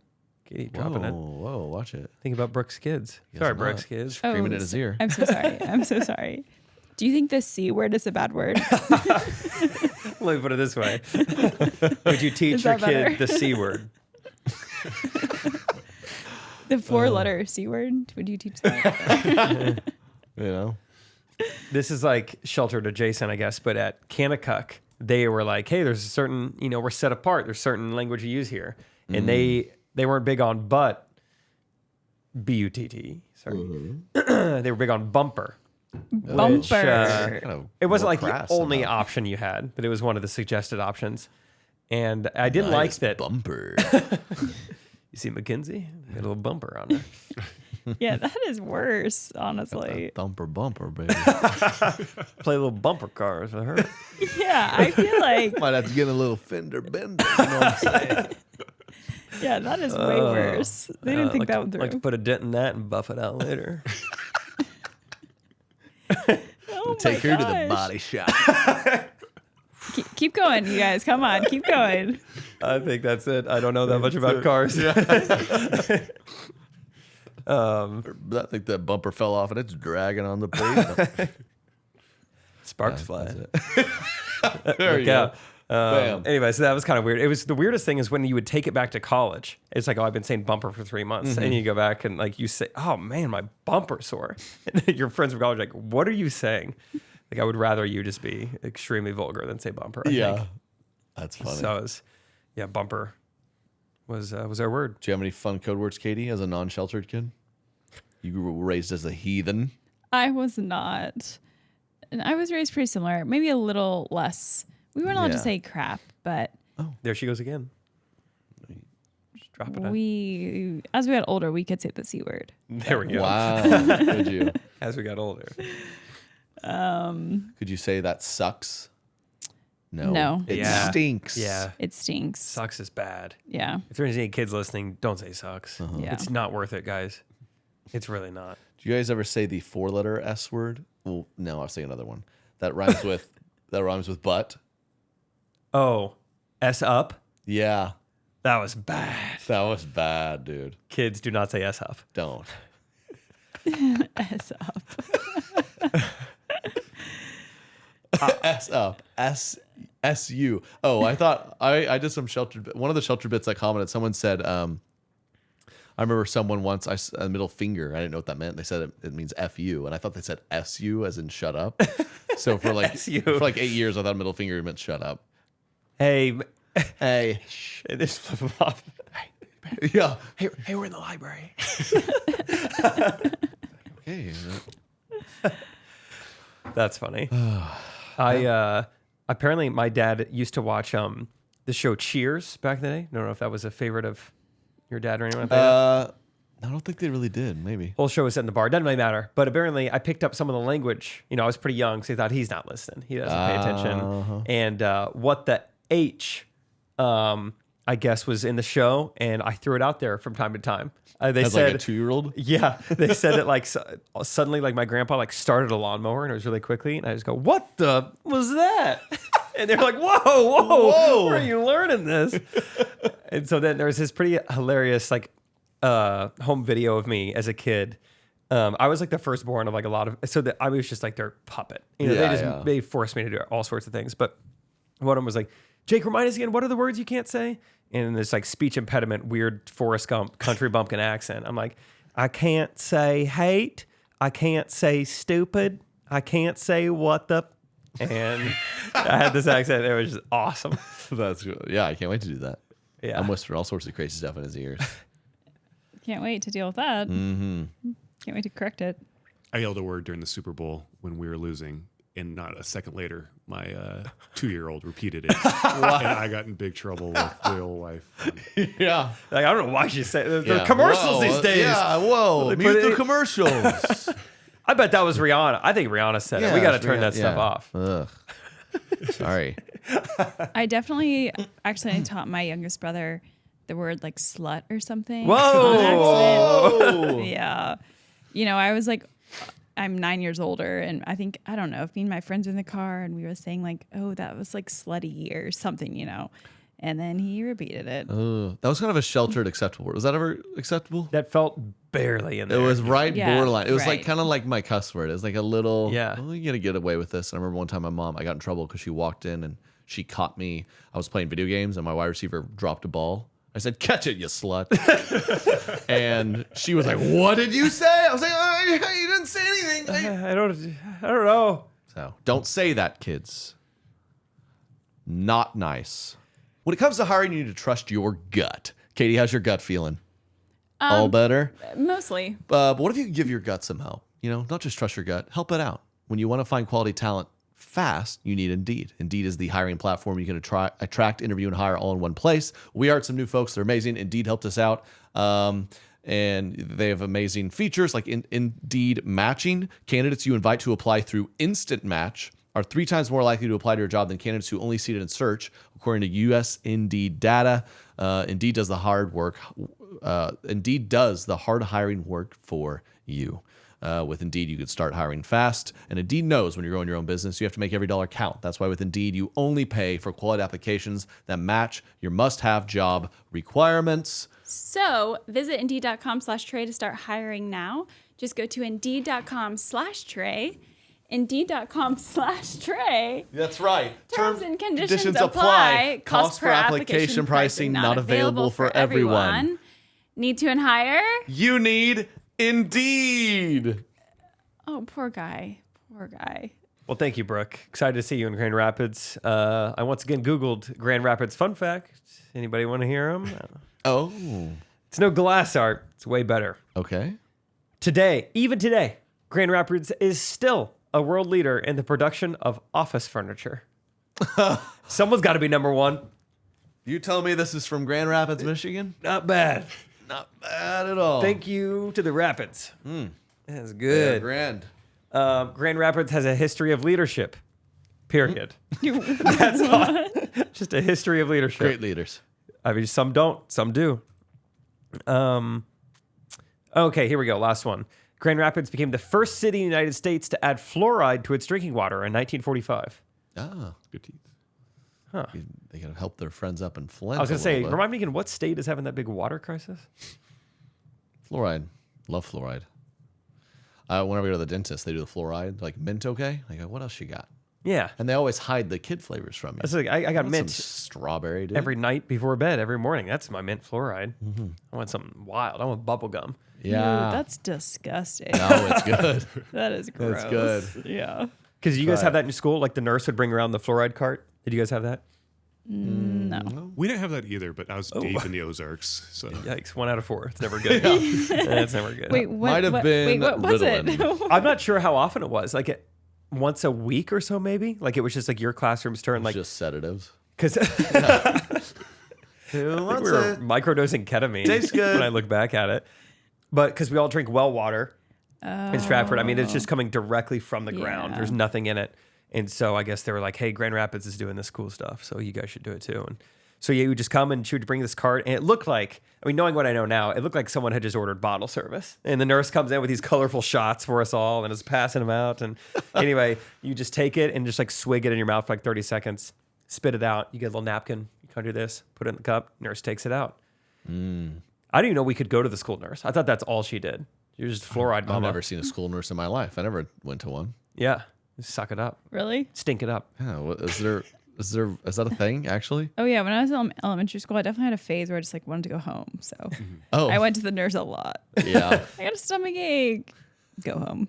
Katie dropping it. Whoa, watch it. Think about Brooks' kids. Guess Sorry, not. Brooks' kids. Screaming in his ear. I'm so sorry. I'm so sorry. Do you think the C word is a bad word? Let me put it this way. Would you teach Is your that kid better? the C word? The 4-letter C word? Would you teach that? You know? This is like sheltered adjacent, I guess, but at Kanakuk, they were like, hey, there's a certain, we're set apart. There's certain language you use here. And they weren't big on but, B-U-T-T, sorry. They were big on bumper. Bumper. Kind of It wasn't more like the crass only somehow. option you had, but it was one of the suggested options. And I didn't like Nice that. bumper. You see Mackenzie? Got a little bumper on there. Yeah, that is worse, honestly. Bumper, baby. Play little bumper cars with her. Yeah, I feel like, Might have to get a little fender bender. You know what I'm saying? yeah, that is way worse. They didn't think like, that one through. like to put a dent in that and buff it out later. Oh Take my her to the gosh. body shop. Keep going, you guys. Come on, keep going. I think that's it. I don't know that much about cars. I think that bumper fell off and it's dragging on the pavement. Sparks Yeah, fly. that's it. There you Yeah. go. Bam. Anyway, so that was kind of weird. It was the weirdest thing is when you would take it back to college. It's like, oh, I've been saying bumper for 3 months, and you go back and like you say, oh man, my bumper's sore. And your friends from college are like, what are you saying? Like, I would rather you just be extremely vulgar than say bumper. I Yeah. think. That's funny. So it was, yeah, bumper was our word. Do you have any fun code words, Katie, as a non-sheltered kid? You were raised as a heathen. I was not. And I was raised pretty similar, maybe a little less. We weren't allowed to Yeah. say crap, but There she goes again. Just drop it. as we got older, we could say the C word. There we go. Wow. Could you? As we got older. Could you say that sucks? No. No. It Yeah. stinks. Yeah. It stinks. Sucks is bad. Yeah. If there's any kids listening, don't say sucks. Yeah. It's not worth it, guys. It's really not. Do you guys ever say the 4-letter S word? Well, no, I'll say another one. That rhymes with but. Oh, S up? Yeah. That was bad. That was bad, dude. Kids do not say S up. Don't. S up. S up. S-U. Oh, I thought I did some sheltered. One of the sheltered bits I commented, someone said, I remember someone once, a middle finger. I didn't know what that meant. They said it means F-U, and I thought they said S-U as in shut up. So for like S-U. for like 8 years, I thought middle finger meant shut up. Hey, Hey. this flip them off. Yeah. Hey, we're in the library. Okay. That's funny. Apparently my dad used to watch the show Cheers back in the day. I don't know if that was a favorite of your dad or anyone like that. I don't think they really did. Maybe. Whole show was set in the bar. Doesn't really matter. But apparently I picked up some of the language. You know, I was pretty young, so he thought he's not listening. He doesn't pay attention. And what the H, I guess, was in the show, and I threw it out there from time to time. They As said like a 2-year-old. Yeah, they said it like suddenly, like my grandpa like started a lawnmower and it was really quickly, and I just go, "What the was that?" And they're like, "Whoa, where are you learning this?" And so then there's this pretty hilarious like home video of me as a kid. I was like the firstborn of like a lot of, so that I was just like their puppet. You know, they forced me to do all sorts of things. But one of them was like, "Jake, remind us again, what are the words you can't say?" And in this like speech impediment, weird Forrest Gump country bumpkin accent. I'm like, I can't say hate. I can't say stupid. I can't say what the. And I had this accent. It was just awesome. That's good. Yeah, I can't wait to do that. Yeah. I'm whispering all sorts of crazy stuff in his ears. Can't wait to deal with that. Mm-hmm. Can't wait to correct it. I yelled a word during the Super Bowl when we were losing, and not a second later, my 2-year-old repeated it. And I got in big trouble with the old wife. Yeah. Like, I don't know why she said the Yeah. commercials Whoa. these days. Yeah, whoa. They Mute put the it- commercials. I bet that was Rihanna. I think Rihanna said it. We got to turn that stuff off. Ugh. Sorry. I definitely actually taught my youngest brother the word like slut or something. Whoa. On accident. Yeah. You know, I was like, I'm 9 years older, and I don't know, if me and my friends were in the car and we were saying like, oh, that was like slutty or something, you know. And then he repeated it. That was kind of a sheltered acceptable word. Was that ever acceptable? That felt barely in It there. was right Yeah, borderline. It was like right. kind of like my cuss word. It was like a little, Yeah. oh, you're going to get away with this. And I remember one time I got in trouble because she walked in and she caught me. I was playing video games and my wide receiver dropped a ball. I said, "Catch it, you slut." And she was like, "What did you say?" I was like, "Oh, you didn't say anything." I don't know. So don't say that, kids. Not nice. When it comes to hiring, you need to trust your gut. Katie, how's your gut feeling? All better? Mostly. But what if you could give your gut some help? You know, not just trust your gut, help it out. When you want to find quality talent fast, you need Indeed. Indeed is the hiring platform you can attract, interview, and hire all in one place. We hired some new folks. They're amazing. Indeed helped us out. And they have amazing features like Indeed matching. Candidates you invite to apply through Instant Match are 3 times more likely to apply to your job than candidates who only see it in search, according to U.S. Indeed data. Indeed does the hard work. Indeed does the hard hiring work for you. With Indeed, you could start hiring fast, and Indeed knows when you're growing your own business, you have to make every dollar count. That's why with Indeed, you only pay for quality applications that match your must-have job requirements. So visit Indeed.com/Trey to start hiring now. Just go to Indeed.com/Trey. Indeed.com/Trey. That's right. Terms and conditions apply. Cost per application pricing not available for everyone. Need to hire? You need Indeed. Oh, poor guy. Poor guy. Well, thank you, Brooke. Excited to see you in Grand Rapids. I once again Googled Grand Rapids fun fact. Anybody want to hear them? Oh. It's no glass art. It's way better. Okay. Even today, Grand Rapids is still a world leader in the production of office furniture. Someone's got to be number one. You tell me this is from Grand Rapids, Michigan? Not bad. Not bad at all. Thank you to the Rapids. That's Yeah, good. grand. Grand Rapids has a history of leadership. Period. That's all. Just a history of leadership. Great leaders. I mean, some don't, some do. Okay, here we go. Last one. Grand Rapids became the first city in the United States to add fluoride to its drinking water in 1945. Ah, Good teeth. they gotta help their friends up in Flint. I was going to say, a little bit. remind me again, what state is having that big water crisis? Fluoride. Love fluoride. Whenever I go to the dentist, they do the fluoride. Like, mint okay? I go, what else you got? Yeah. And they always hide the kid flavors from you. That's like, I got want mint some strawberry, dude. every night before bed, every morning. That's my mint fluoride. I want something wild. I want bubble gum. Yeah. Ew, that's disgusting. No, it's good. That is gross. That's good. Yeah. Because you guys have that in school? Like the nurse would bring around the fluoride cart? Did you guys have that? No. We didn't have that either, but I was deep in the Ozarks. So Yikes, 1 out of 4. It's never good. That's never good. Wait, what? Might have been Wait, what was Ritalin. it? I'm not sure how often it was. Like once a week or so, maybe. Like it was just like your classroom's turn. Like Just sedatives. because Who we wants were it? microdosing ketamine. Tastes good. When I look back at it, but because we all drink well water in Stratford, I mean it's just coming directly from the ground. Yeah. There's nothing in it, and so I guess they were like, "Hey, Grand Rapids is doing this cool stuff, so you guys should do it too." And so yeah, you would just come and she would bring this cart, and it looked like, I mean, knowing what I know now, it looked like someone had just ordered bottle service, and the nurse comes in with these colorful shots for us all, and is passing them out. And anyway, you just take it and just like swig it in your mouth for like 30 seconds, spit it out. You get a little napkin. Kind of do this, put it in the cup, nurse takes it out. I didn't even know we could go to the school nurse. I thought that's all she did. You're just fluoride mama. I've never seen a school nurse in my life. I never went to one. Yeah. Just suck it up. Really? Stink it up. Yeah, is that a thing actually? Oh yeah, when I was in elementary school, I definitely had a phase where I just like wanted to go home. So Oh, I went to the nurse a lot. yeah. I got a stomach ache. Go home.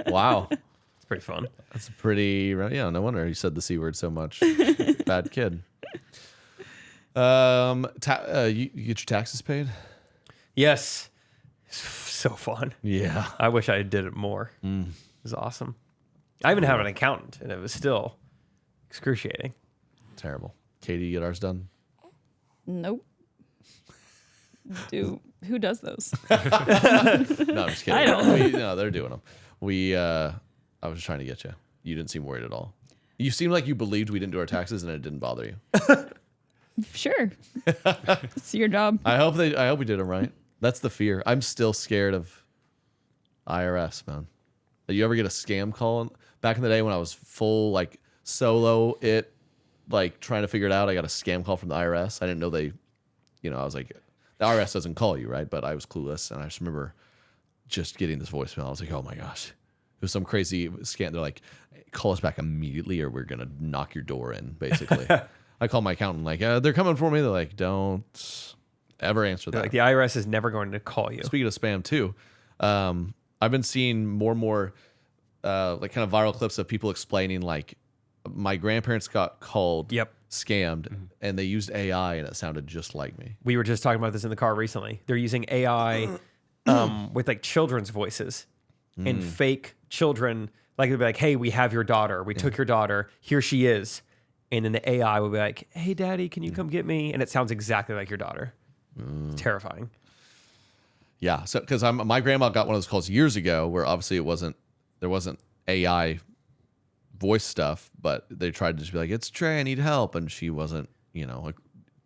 Wow. It's pretty fun. That's a pretty, yeah, no wonder you said the C word so much. Bad kid. You get your taxes paid? Yes. So fun. Yeah. I wish I did it more. It was awesome. I even have an accountant, and it was still excruciating. Terrible. Katie, you get ours done? Nope. Who does those? No, I'm just kidding. I don't. No, they're doing them. I was trying to get you. You didn't seem worried at all. You seemed like you believed we didn't do our taxes and it didn't bother you. Sure. It's your job. I hope we did them right. That's the fear. I'm still scared of IRS, man. Did you ever get a scam call? Back in the day when I was full, like, solo it, like, trying to figure it out, I got a scam call from the IRS. I didn't know I was like, the IRS doesn't call you, right? But I was clueless, and I just remember just getting this voicemail. I was like, oh, my gosh. It was some crazy scam. They're like, call us back immediately or we're going to knock your door in, basically. I called my accountant, like, they're coming for me. They're like, don't ever answer that. Like the IRS is never going to call you. Speaking of spam, too, I've been seeing more and more like kind of viral clips of people explaining, like, my grandparents got called, scammed, and they used AI, and it sounded just like me. We were just talking about this in the car recently. They're using AI with like children's voices and fake children. Like it'd be like, "Hey, we have your daughter. We took your daughter. Here she is." And then the AI would be like, "Hey, Daddy, can you come get me?" And it sounds exactly like your daughter. It's terrifying. Yeah, so because my grandma got one of those calls years ago, where obviously there wasn't AI voice stuff, but they tried to just be like, "It's Trey, I need help," and she wasn't, like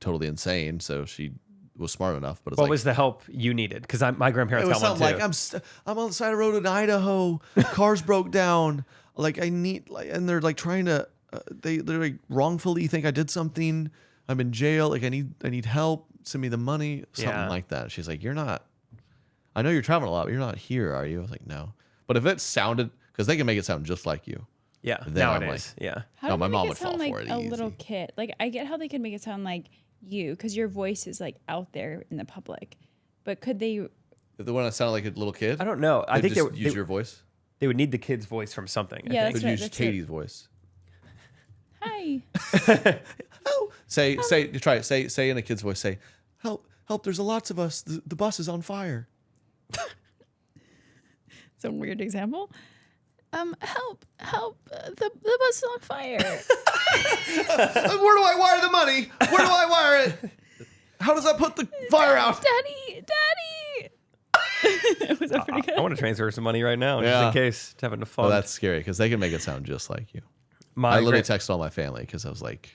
totally insane, so she was smart enough. But it's What was the help you needed? Because my grandparents it was got one something too. like I'm on the side of the road in Idaho, cars broke down, like I need, like, and they're like trying to they're like wrongfully think I did something. I'm in jail, like I need help. Send me the money, something like that. She's like, "You're not. I know you're traveling a lot, but you're not here, are you?" I was like, "No." But if it sounded, because they can make it sound just like you. Yeah, Then I'm nowadays. Yeah. How No, do my they mom make would it sound fall like for it a easy. little kid? Like I get how they could make it sound like you because your voice is like out there in the public, but could they? The one that sounded like a little kid. I don't know. I think just use your voice. they would need the kid's voice from something. Yeah, I that's think. Could right, use that's Katie's voice. Hi. Oh, say try it. Say in a kid's voice. Say, help! There's lots of us. The bus is on fire. Some weird example. Help! The bus is on fire. Where do I wire the money? Where do I wire it? How does that put the fire out? Daddy. Was that pretty good? I want to transfer some money right now, Yeah. just in case it's having to fund. Oh, that's scary because they can make it sound just like you. My I literally gran- texted all my family because I was like,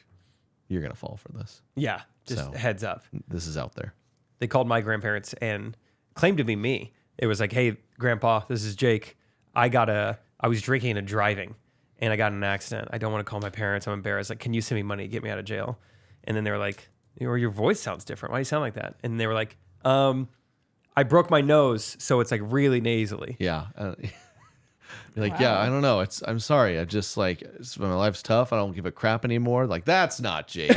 "You're gonna fall for this. Yeah, just So- heads up. This is out there." They called my grandparents and claimed to be me. It was like, "Hey, Grandpa, this is Jake. I was drinking and driving, and I got in an accident. I don't want to call my parents. I'm embarrassed. Like, can you send me money to get me out of jail?" And then they were like, "Your voice sounds different. Why do you sound like that?" And they were like, "I broke my nose, so it's like really nasally." Yeah. You're like, yeah, I don't know. I'm sorry. I just like my life's tough. I don't give a crap anymore. Like, that's not Jake.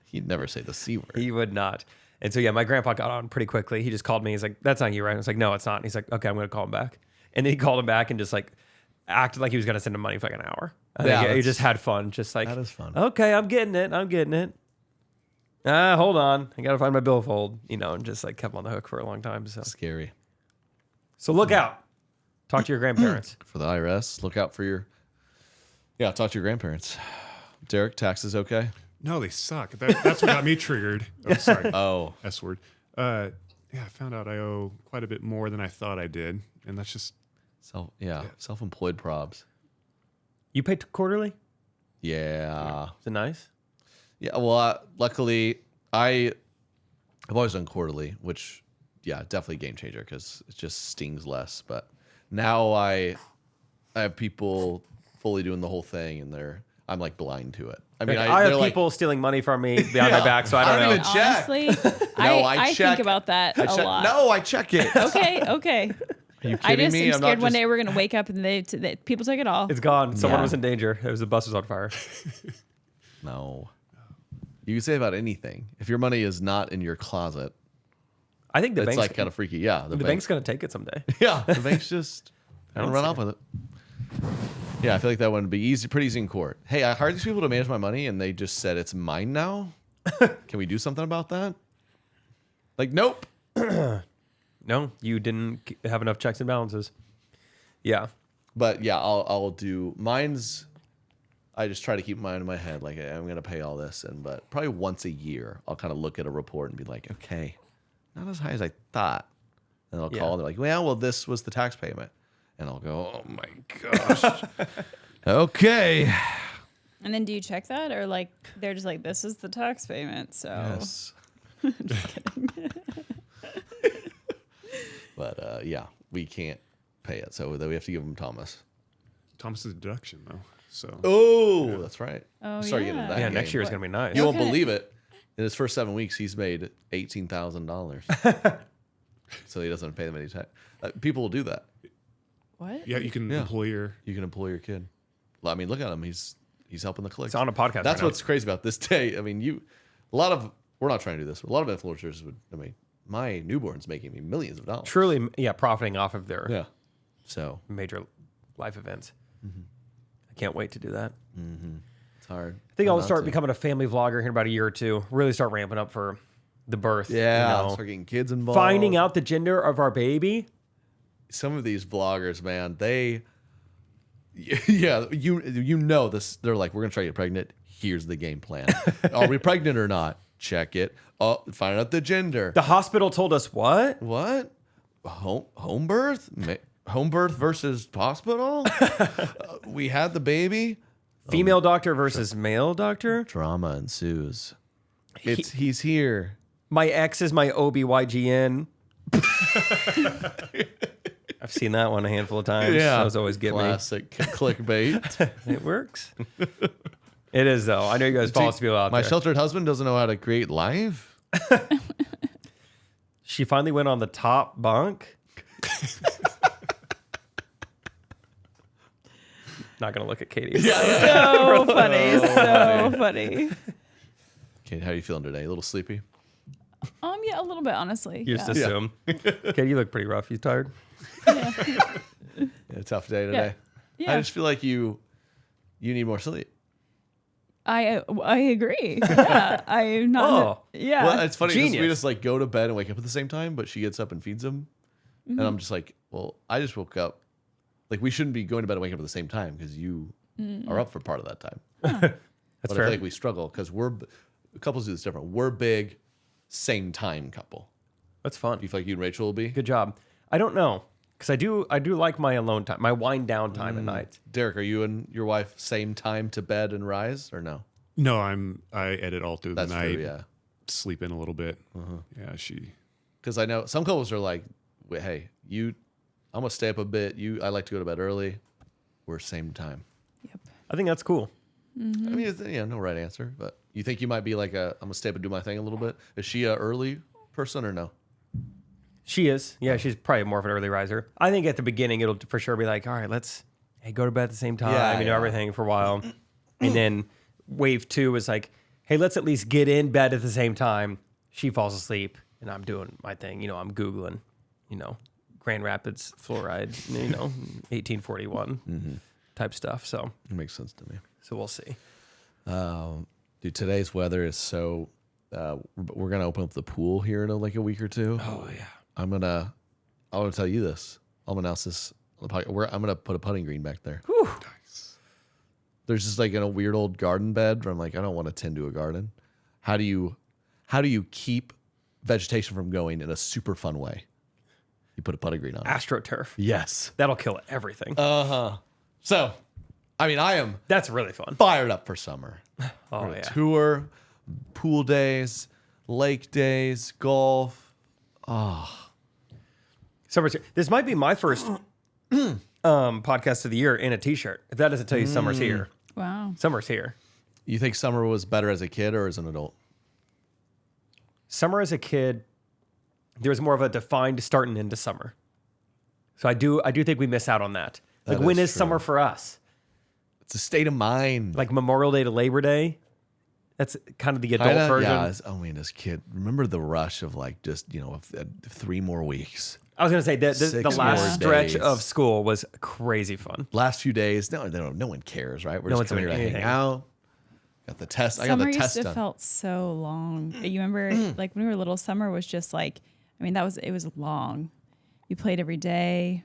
He'd never say the C word. He would not. And so, yeah, my grandpa got on pretty quickly. He just called me. He's like, "That's not you, right?" I was like, "No, it's not." And he's like, "Okay, I'm going to call him back." And then he called him back and just like acted like he was going to send him money for like an hour. I Yeah, think he that's- just had fun. Just like, That is fun. Okay, I'm getting it. Hold on. I got to find my billfold, and just like kept him on the hook for a long time. Scary. So look out. Talk to your grandparents. For the IRS, look out for your... Yeah, talk to your grandparents. Derek, taxes okay? No, they suck. That's what got me triggered. Oh, sorry. Oh. S word. I found out I owe quite a bit more than I thought I did. And that's just... Self-employed probs. You pay quarterly? Yeah. Is it nice? Yeah, well, luckily, I've always done quarterly, which, definitely a game changer because it just stings less. But now I have people fully doing the whole thing, and I'm like blind to it. I mean, I have they're people stealing money from me behind my back, so I don't know. even check. Honestly, No, I check. think about that a lot. No, I check it. Okay. Are you kidding I just me? am I'm scared not one just- day we're gonna wake up and they people took it all. It's gone. Someone Yeah. was in danger. The bus was on fire. No. You can say about anything. If your money is not in your closet, I think the it's bank's like kind of freaky. Yeah, the bank's going to take it someday. Yeah, the bank's just don't run see off with it. Yeah, I feel like that one would be pretty easy in court. Hey, I hired these people to manage my money, and they just said it's mine now. Can we do something about that? Like, nope. No, you didn't have enough checks and balances. Yeah. But yeah, I'll do mine's. I just try to keep mine in my head, like I'm gonna pay all this, but probably once a year I'll kind of look at a report and be like, okay, not as high as I thought. And I'll call and they're like, well, this was the tax payment, and I'll go, oh my gosh, okay. And then do you check that, or like they're just like, this is the tax payment? So Yes. just kidding. But we can't pay it, so we have to give them Thomas. Thomas's deduction, though. So Oh, that's right. Oh, Start getting yeah. that. Yeah, next game. year is going to be nice. You won't Okay. believe it. In his first 7 weeks, he's made $18,000. So he doesn't pay them any tax. People will do that. What? yeah, you can Yeah. employ your... You can employ your kid. Well, I mean, look at him. He's helping the clicks. It's on a podcast. That's right what's crazy about this day. I mean, we're not trying to do this, but a lot of influencers would. I mean, my newborn's making me millions of dollars. now. Truly, profiting off of their Yeah. So major life events. I can't wait to do that. it's hard. I think Not I'll start to. becoming a family vlogger here in about a year or two. Really start ramping up for the birth. Yeah. you know. Start getting kids involved. Finding out the gender of our baby. Some of these vloggers, man, you know this. They're like, we're gonna try to get pregnant. Here's the game plan. Are we pregnant or not? Check it. Oh, find out the gender. The hospital told us what? What? Home birth? Home birth versus hospital? We had the baby. Female doctor versus male doctor. Drama ensues. He's here. My ex is my OBYGN. I've seen that one a handful of times. Those always get Classic clickbait. me. It works. It is though. I know you guys follow people out My there. sheltered husband doesn't know how to create live. She finally went on the top bunk. Not gonna look at Katie. So funny. So funny. Okay, how are you feeling today? A little sleepy? Yeah, a little bit, honestly. You just yeah. assume. Katie, you look pretty rough. You tired? Yeah, tough day today. Yeah. I just feel like you need more sleep. I agree. Yeah, I'm not. Oh. Yeah. Well, it's funny because we Genius. just like go to bed and wake up at the same time, but she gets up and feeds him, and I'm just like, well, I just woke up. Like we shouldn't be going to bed and waking up at the same time because you are up for part of that time. That's But I fair. feel like we struggle because couples do this different. We're big, same time couple. That's fun. Do you feel like you and Rachel will be? Good job. I don't know because I do like my alone time, my wind down time at night. Derek, are you and your wife same time to bed and rise or no? No, I edit all through That's the night. true, yeah. Sleep in a little bit. Yeah, she... Because I know some couples are like, hey, I'm gonna stay up a bit. I like to go to bed early. We're same time. I think that's cool. I mean, no right answer, but you think you might be like I'm gonna stay up and do my thing a little bit. Is she a early person or no? She is. Yeah, she's probably more of an early riser. I think at the beginning it'll for sure be like, all right, let's go to bed at the same time. Yeah, you know yeah. everything for a while, and then wave 2 is like, hey, let's at least get in bed at the same time. She falls asleep, and I'm doing my thing. I'm Googling, Grand Rapids fluoride, 1841 type stuff. So It makes sense to me. we'll see. Dude, today's weather is so. We're gonna open up the pool here in like a week or two. Oh yeah. I'm gonna tell you this. I'm gonna announce this on the podcast. I'm gonna put a putting green back there. Whew. There's just like in a weird old garden bed where I'm like, I don't want to tend to a garden. How do you keep vegetation from going in a super fun way? You put a putting green on it. AstroTurf. Yes. That'll kill everything. So, I mean, I am That's really fun. fired up for summer. Oh yeah. Tour, pool days, lake days, golf. Summer's here. This might be my first podcast of the year in a t-shirt. If that doesn't tell you summer's here. Wow. Summer's here. You think summer was better as a kid or as an adult? Summer as a kid, there was more of a defined starting into summer. So I do think we miss out on that. Like That when is is summer true. for us? It's a state of mind. Like Memorial Day to Labor Day? That's kind of the adult Kinda, version. yeah, I mean, as a kid, remember the rush of like just, 3 more weeks. I was going to say that the 6 last more stretch days. of school was crazy fun. Last few days, no one cares, right? We're No just one's coming here to doing hang anything. out. Got the test. I got Summer the used test to done. felt so long. You remember, like when we were little, summer was just like, I mean, it was long. You played every day.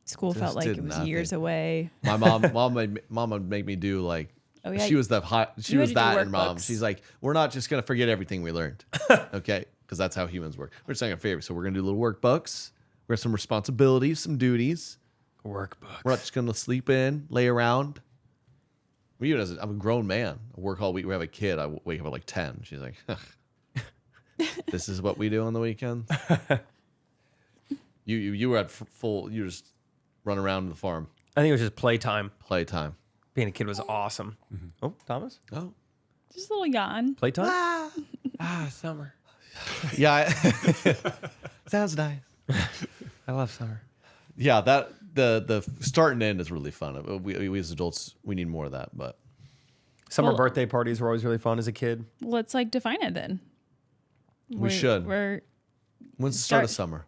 School Just felt like did it was nothing. years away. My mom would make me do like. Oh, yeah, She was the hot. She you had was to do that, and mom. workbooks. She's like, we're not just gonna forget everything we learned, okay? Because that's how humans work. We're just not gonna forget. So we're gonna do little workbooks. We have some responsibilities, some duties. Workbooks. We're not just gonna sleep in, lay around. I'm a grown man. I work all week. We have a kid. I wake up at like 10. She's like, this is what we do on the weekend. You were at full. You just run around the farm, I think it was just playtime. playtime. Being a kid was awesome. Oh, Thomas? Oh, Just a little yawn. Playtime? Summer. yeah. Sounds nice. I love summer. Yeah, that the start and end is really fun. We as adults, we need more of that. But Summer Well- birthday parties were always really fun as a kid. Let's like define it then. should. We're when's the start of Start- summer?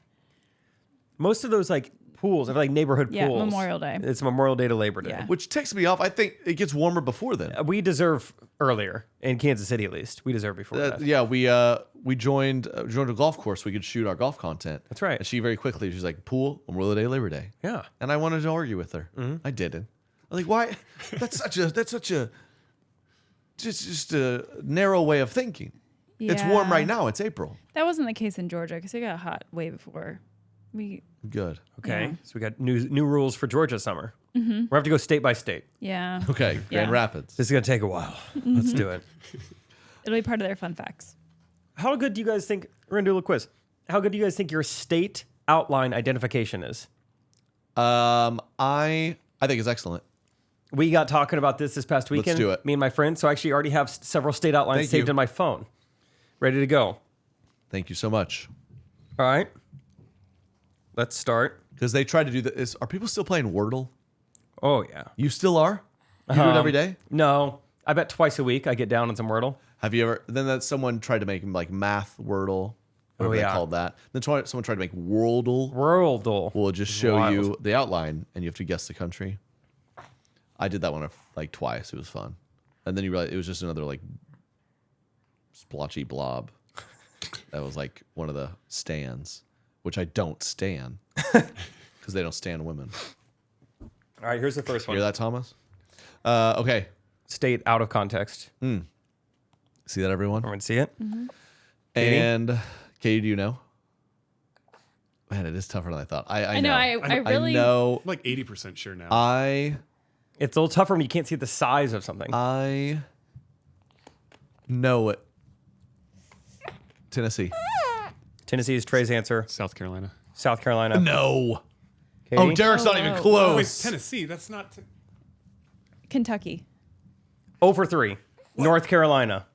Most of those like pools, like neighborhood Yeah, pools. Memorial Day. It's Memorial Day to Labor Day. Yeah. Which ticks me off. I think it gets warmer before then. We deserve earlier in Kansas City, at least. We deserve before that. Yeah, we joined a golf course. We could shoot our golf content. That's right. And she very quickly, she's like, pool, Memorial Day, Labor Day. Yeah. And I wanted to argue with her. I didn't. I was like, why? That's such a just a narrow way of thinking. It's warm Yeah. right now. It's April. That wasn't the case in Georgia because it got hot way before. Good. Okay. Yeah. So we got new rules for Georgia summer. We're going to have to go state by state. Yeah. Okay. Grand Yeah. Rapids. This is going to take a while. Let's do it. It'll be part of their fun facts. How good do you guys think, we're going to do a little quiz. How good do you guys think your state outline identification is? I think it's excellent. We got talking about this past weekend. do it. Me and my friend. So I actually already have several state outlines Thank saved you. in my phone. Ready to go. Thank you so much. All right. Let's start. Because they tried to do this. Are people still playing Wordle? Oh, yeah. You still are? You do it every day? No. I bet twice a week I get down on some Wordle. Have you ever? Then that someone tried to make like math Wordle. Whatever they yeah. called that. Then someone tried to make Worldle. Wordle. We'll just show Wild. you the outline, and you have to guess the country. I did that one like twice. It was fun. And then you realize it was just another like splotchy blob. That was like one of the stands, which I don't stand because they don't stand women. All right, here's the first one. Hear that, Thomas? Okay. State out of context. See that, everyone? Everyone see it? Katie? And Katie, do you know? Man, it is tougher than I thought. I know. know. I really. I know. I'm like 80% sure now. It's a little tougher when you can't see the size of something. I know it. Tennessee. Tennessee is Trey's answer. South Carolina. South Carolina. No. Katie? Oh, Derek's not even wow. close. Oh, wait, Tennessee. That's not. Kentucky. Over 3. North Carolina.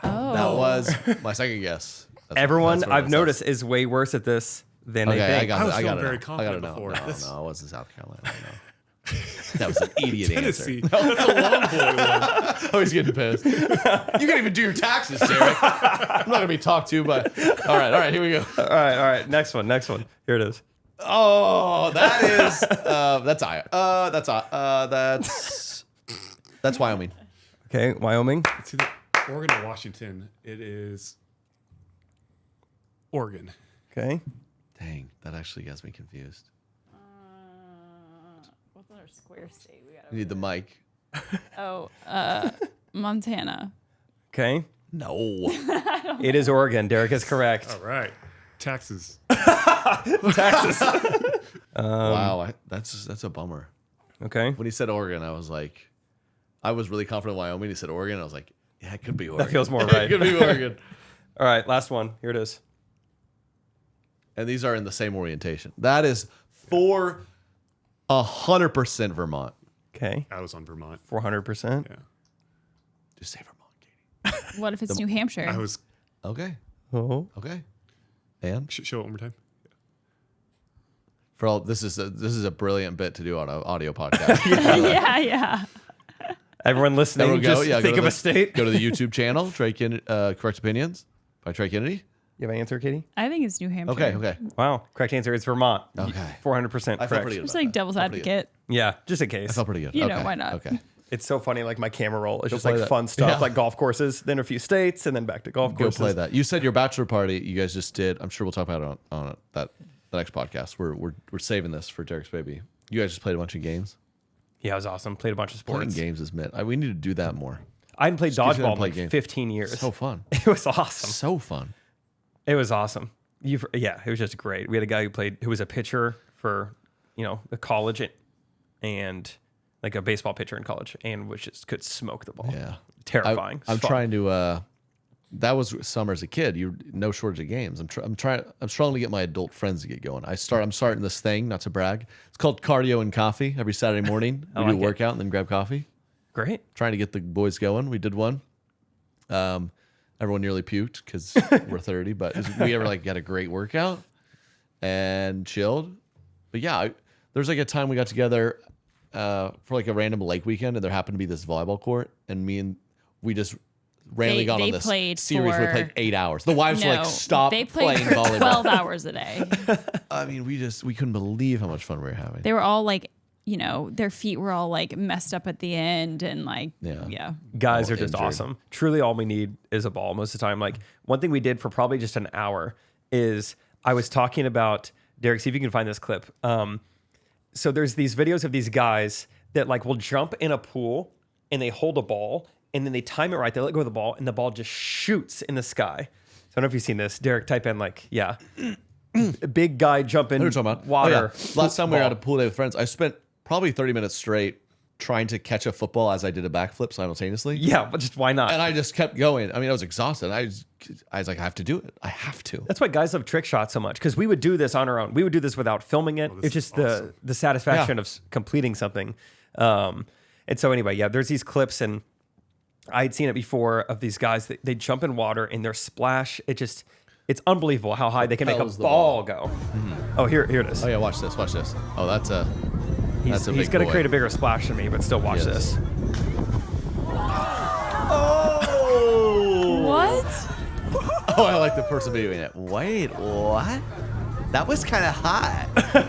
Oh. That was my second guess. Everyone that's what I've it noticed says. is way worse at this than Okay, they think. I got I it. was I got feeling it. very now. I got confident it now. before. No, it wasn't South Carolina. No. That was an idiot Tennessee. answer. That's a long boy one. Oh, he's getting pissed. You can't even do your taxes, Derek. I'm not gonna be talked to, but all right, here we go. All right. Next one. Here it is. Oh, that is that's Iowa. That's Wyoming. Okay, Wyoming. It's either Oregon or Washington. It is Oregon. Okay. Dang, that actually gets me confused. What's our square state? We You need the mic. Montana. Okay. No. It is Oregon. Derek is correct. All right. Taxes. Texas. Wow, that's a bummer. Okay. When he said Oregon, I was like, I was really confident Wyoming. He said Oregon. I was like, yeah, it could be Oregon. That feels more right. It could be Oregon. All right, last one. Here it is. And these are in the same orientation. That is for 100% Vermont. Okay. I was on Vermont. 400%. Yeah. Just say Vermont, Katie. What if it's New Hampshire? I was. Okay. Oh. Okay. And Show it one more time. for all this is a brilliant bit to do on an audio podcast. yeah. Everyone listening, Everyone go, just yeah, think go of to a state. Go to the YouTube channel, Trey Correct Opinions by Trey Kennedy. You have an answer, Katie? I think it's New Hampshire. Okay. Wow. Correct answer is Vermont. Okay. 400% I felt correct. pretty good. Just about like that. devil's I felt pretty good. advocate. Yeah, just in case. I felt pretty good. You know, Okay. why not? Okay. It's so funny, like my camera roll. It's just play like that. fun stuff, Yeah. like golf courses, then a few states, and then back to golf Go courses. play that. You said your bachelor party. You guys just did. I'm sure we'll talk about it on the next podcast. We're saving this for Derek's baby. You guys just played a bunch of games. Yeah, it was awesome. Played a bunch of Playing sports. games is meant. We need to do that more. I hadn't played Just get you dodgeball to play in like games. 15 years. So fun. It was awesome. So fun. It was awesome. Yeah, it was just great. We had a guy who was a pitcher for, the college and like a baseball pitcher in college, and which just could smoke the ball. Yeah. Terrifying. I'm It's fun. trying to. That was summer as a kid. You no shortage of games. I'm struggling to get my adult friends to get going. I'm starting this thing. Not to brag. It's called Cardio and Coffee. Every Saturday morning, we do a like it. workout and then grab coffee. Great. Trying to get the boys going. We did one. Everyone nearly puked because we're 30, but we ever got a great workout and chilled. But yeah, there's like a time we got together for like a random lake weekend, and there happened to be this volleyball court, and we just randomly got on they this played series where we played 8 hours. The wives were like, stop they played playing for volleyball. 12 hours a day. I mean, we couldn't believe how much fun we were having. They were all like, their feet were all like messed up at the end and like, Yeah. yeah. Guys All are just injured. awesome. Truly, all we need is a ball most of the time. Like one thing we did for probably just an hour is I was talking about Derek. See if you can find this clip. So there's these videos of these guys that will jump in a pool and they hold a ball and then they time it right. They let go of the ball and the ball just shoots in the sky. So I don't know if you've seen this. Derek, type in a big guy jumping What are you talking about? water. Oh, yeah. Last time we were at a pool day with friends, I spent probably 30 minutes straight trying to catch a football as I did a backflip simultaneously. Yeah, but just why not? And I just kept going. I mean, I was exhausted. I was like, I have to do it. I have to. That's why guys love trick shots so much, because we would do this on our own. We would do this without filming it. this It's just is awesome. the satisfaction of completing something. And so anyway, yeah, there's these clips, and I'd seen it before of these guys that they jump in water and their splash. It's unbelievable how high they can make a Propels the ball go. Oh, here it is. Oh yeah, watch this. Watch this. Oh, that's a He's big going to boy. create a bigger splash than me, but still watch Yes. this. What? Oh, I like the person videoing it. Wait, what? That was kind of hot.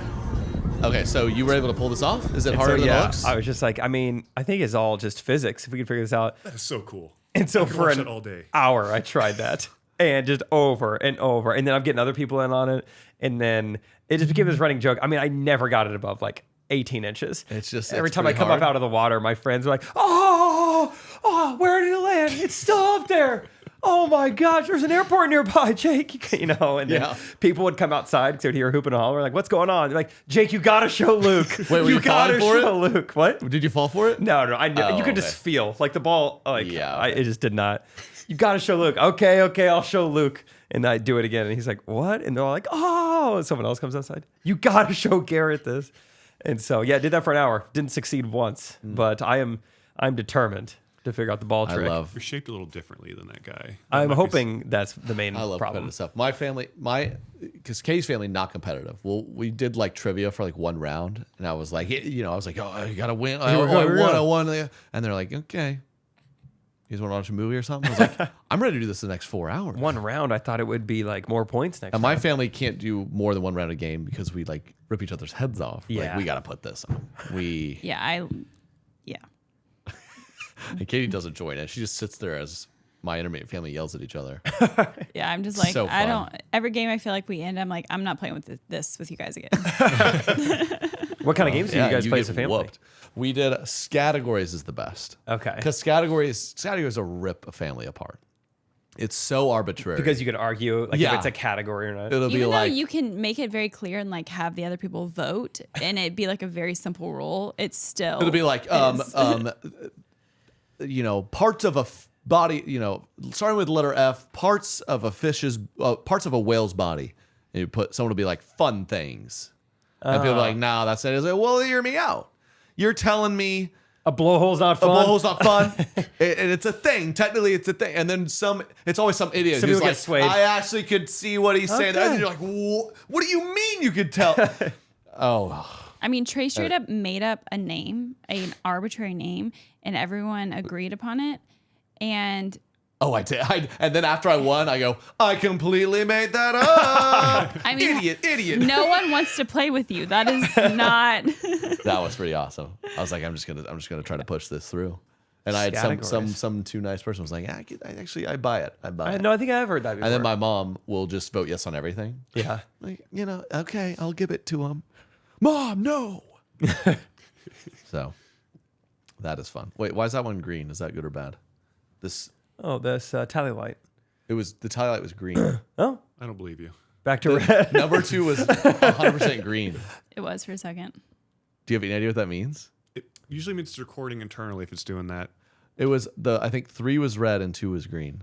Okay, so you were able to pull this off? Is it And harder so, than yeah, it looks? I was just like, I think it's all just physics if we can figure this out. That is so cool. And so I could for watch an that all day. hour, I tried that, and just over and over, and then I'm getting other people in on it, and then it just became this running joke. I mean, I never got it above 18 inches. It's just- every it's time I pretty come hard. up out of the water, my friends are like, "Oh, where did it land? It's still up there." Oh my gosh, there's an airport nearby, Jake. And then Yeah. people would come outside because they'd hear hooping and hollering, like, "What's going on?" They're like, "Jake, you gotta show Luke. Wait, were you gotta falling for show Luke." What? Did you fall for it? No, I knew. Oh, You could just okay. feel the ball. Yeah, it just did not. You got to show Luke. Okay, I'll show Luke. And I do it again, and he's like, "What?" And they're all like, "Oh!" And someone else comes outside. You got to show Garrett this. And so, yeah, I did that for an hour. Didn't succeed once, but I'm determined to figure out the ball trick. You're shaped a little differently than that guy. I'm That might be hoping that's the main I love problem. competitive stuff. My family, because Katie's family not competitive. Well, we did trivia for one round, and I was like, I was like, oh, you gotta win. I won. And they're like, okay, You guys want to watch a movie or something? I was like, I'm ready to do this the next 4 hours. One round, I thought it would be like more points next And my round. family can't do more than one round of game because we like rip each other's heads off. Like, Yeah. we got to put this on. Yeah. And Katie doesn't join it. She just sits there as my intermediate family yells at each other. Yeah, I'm just like, So I fun. don't, every game I feel like we end, I'm like, I'm not playing with this with you guys again. What kind of games do you guys play as a get family? whooped. We did categories is the best. Okay. Because categories will rip a family apart. It's so arbitrary. Because you could argue like Yeah. if it's a category or not. it'll be Even though like you can make it very clear and like have the other people vote and it'd be like a very simple rule, it's still. it'll be like parts of a body, starting with letter F, parts of a whale's body. And you put someone will be like fun things. And people are like, no, that's it. It's like, well, hear me out. You're telling me A blowhole's not a fun. blowhole's not fun, and it's a thing. Technically, it's a thing. And then it's always some idiot Some who's people like, get swayed. I actually could see what he's saying. Okay. And you're like, what do you mean you could tell? I mean, Trey straight up made up a name, an arbitrary name, and everyone agreed upon it. And I did. And then after I won, I go, I completely made that up. I mean, idiot. no one wants to play with you. That is not. That was pretty awesome. I was like, I'm just gonna try to push this through. And I had Categories. some too nice person was like, I buy it. I buy it. No, I think I've heard that before. And then my mom will just vote yes on everything. yeah. Like, okay, I'll give it to him. Mom, no. So that is fun. Wait, why is that one green? Is that good or bad? This Tally light. the tally light was green. Oh, I don't believe you. back to red. Number 2 was 100% green. It was for a second. Do you have any idea what that means? It usually means it's recording internally if it's doing that. It was I think 3 was red and 2 was green.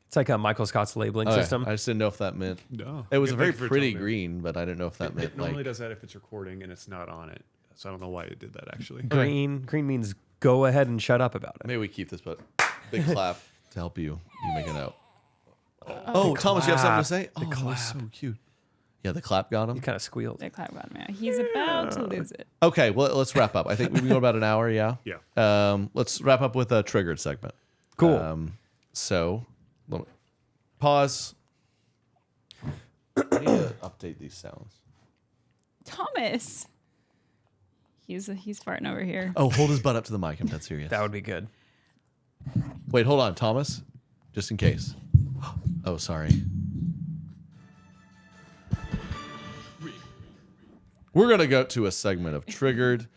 It's like a Michael Scott's labeling Okay. system. I just didn't know if that meant. No. It was a Thank very you for pretty telling me. green, but I didn't know if that meant It normally like. does that if it's recording and it's not on it. So I don't know why it did that actually. Green means go ahead and shut up about it. Maybe we keep this, but big clap to help you make a note. Oh, Thomas, you have something to say? Oh, that was so cute. Yeah, the clap got him. You kind of squealed. The clap got me. He's about to lose it. Okay, well, let's wrap up. I think we've been going about an hour, yeah? Yeah. Let's wrap up with a triggered segment. Cool. So, pause. I need to update these sounds. Thomas. He's farting over here. Oh, hold his butt up to the mic. I'm dead serious. That would be good. Wait, hold on, Thomas. Just in case. Oh, sorry. We're going to go to a segment of Triggered.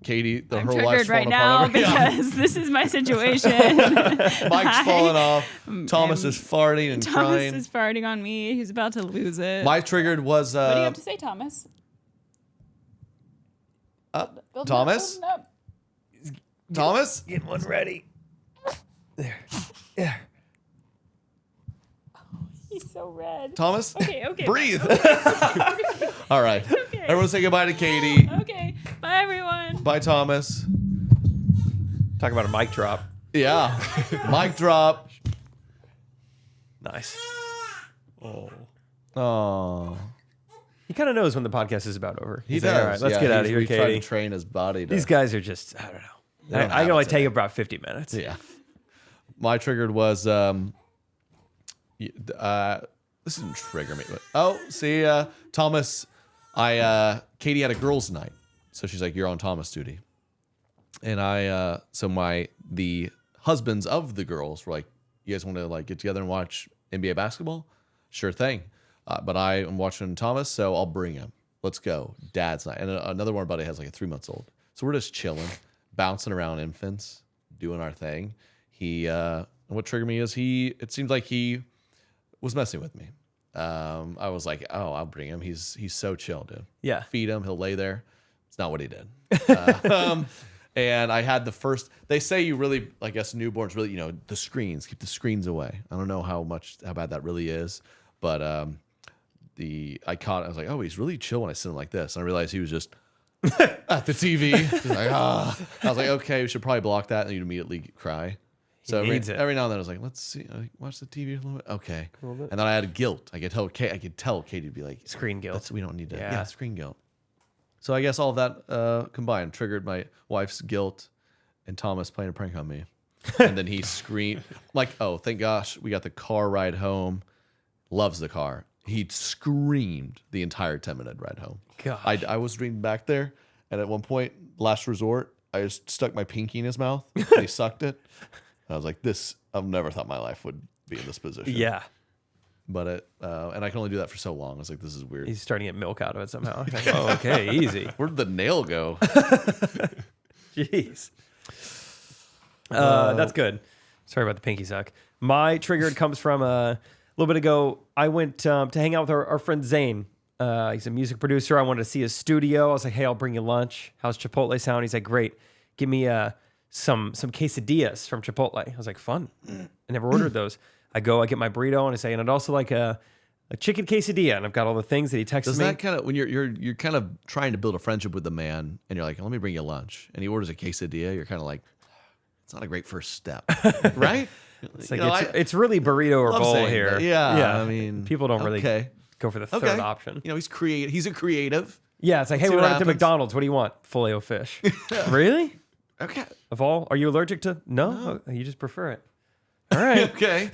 Katie, I'm her life's triggered right falling now apart. Yeah. because this is my situation. Mike's falling off. Thomas is farting and Thomas crying. is farting on me. He's about to lose it. My triggered was what do you have to say, Thomas? Build Thomas? It up, Thomas? Get one ready. There. Yeah. He's so red. Thomas? Okay. Breathe. Okay. All right. Okay. Everyone say goodbye to Katie. Okay. Bye, everyone. Bye, Thomas. Talk about a mic drop. Yeah. Mic drop. Nice. Oh. He kind of knows when the podcast is about over. He He's does. like, all right, let's Yeah, get out of he's- here, we tried Katie. to train his body to. These guys are just, I don't know. They don't I have can only it take today. about 50 minutes. Yeah. My triggered was this didn't trigger me, but see, Thomas, Katie had a girls' night, so she's like, "You're on Thomas duty," and the husbands of the girls were like, "You guys want to like get together and watch NBA basketball?" Sure thing, but I am watching Thomas, so I'll bring him. Let's go, Dad's night, and another one buddy has like a 3-month-old, so we're just chilling, bouncing around infants, doing our thing. What triggered me is it seemed like he was messing with me. I was like, oh, I'll bring him. He's so chill, dude. Yeah. Feed him. He'll lay there. It's not what he did. And I had they say you really, I guess newborns really, the screens, keep the screens away. I don't know how bad that really is, but I was like, oh, he's really chill when I sit him like this. And I realized he was just at the TV. He's like, ah. I was like, okay, we should probably block that. And you'd immediately cry. So needs it. every now and then I was like, let's see, watch the TV a little bit. Okay. And then I had guilt. I could tell Katie to be like, Screen guilt. we don't need to. Yeah. Yeah, screen guilt. So I guess all of that combined triggered my wife's guilt and Thomas playing a prank on me. And then he screamed like, "Oh, thank gosh, we got the car ride home." Loves the car. He screamed the entire 10-minute ride home. Gosh. I was reading back there, and at one point, last resort, I just stuck my pinky in his mouth. And he sucked it. And I was like, "This, I've never thought my life would be in this position." Yeah. But and I can only do that for so long. I was like, "This is weird." He's starting to get milk out of it somehow. Like, oh, okay, easy. Where'd the nail go? Jeez. That's good. Sorry about the pinky suck. My trigger comes from a little bit ago. I went to hang out with our friend Zane. He's a music producer. I wanted to see his studio. I was like, "Hey, I'll bring you lunch. How's Chipotle sound?" He's like, "Great. Give me some quesadillas from Chipotle." I was like, "Fun." I never ordered those. I go, I get my burrito, and I say, "And I'd also like a chicken quesadilla." And I've got all the things that he texted Does me. that kind of when you're kind of trying to build a friendship with the man, and you're like, "Let me bring you lunch," and he orders a quesadilla, you're kind of like, "It's not a great first step," right? It's like it's really burrito or love bowl saying here. that. Yeah, I mean, people don't really okay. go for the third option. You know, he's a creative. Yeah, it's like, "Hey, see we're what at the happens. McDonald's. What do you want?" "Filet o fish." Really? Okay. Of all? Are you allergic to? No. Oh, you just prefer it. All right. Okay.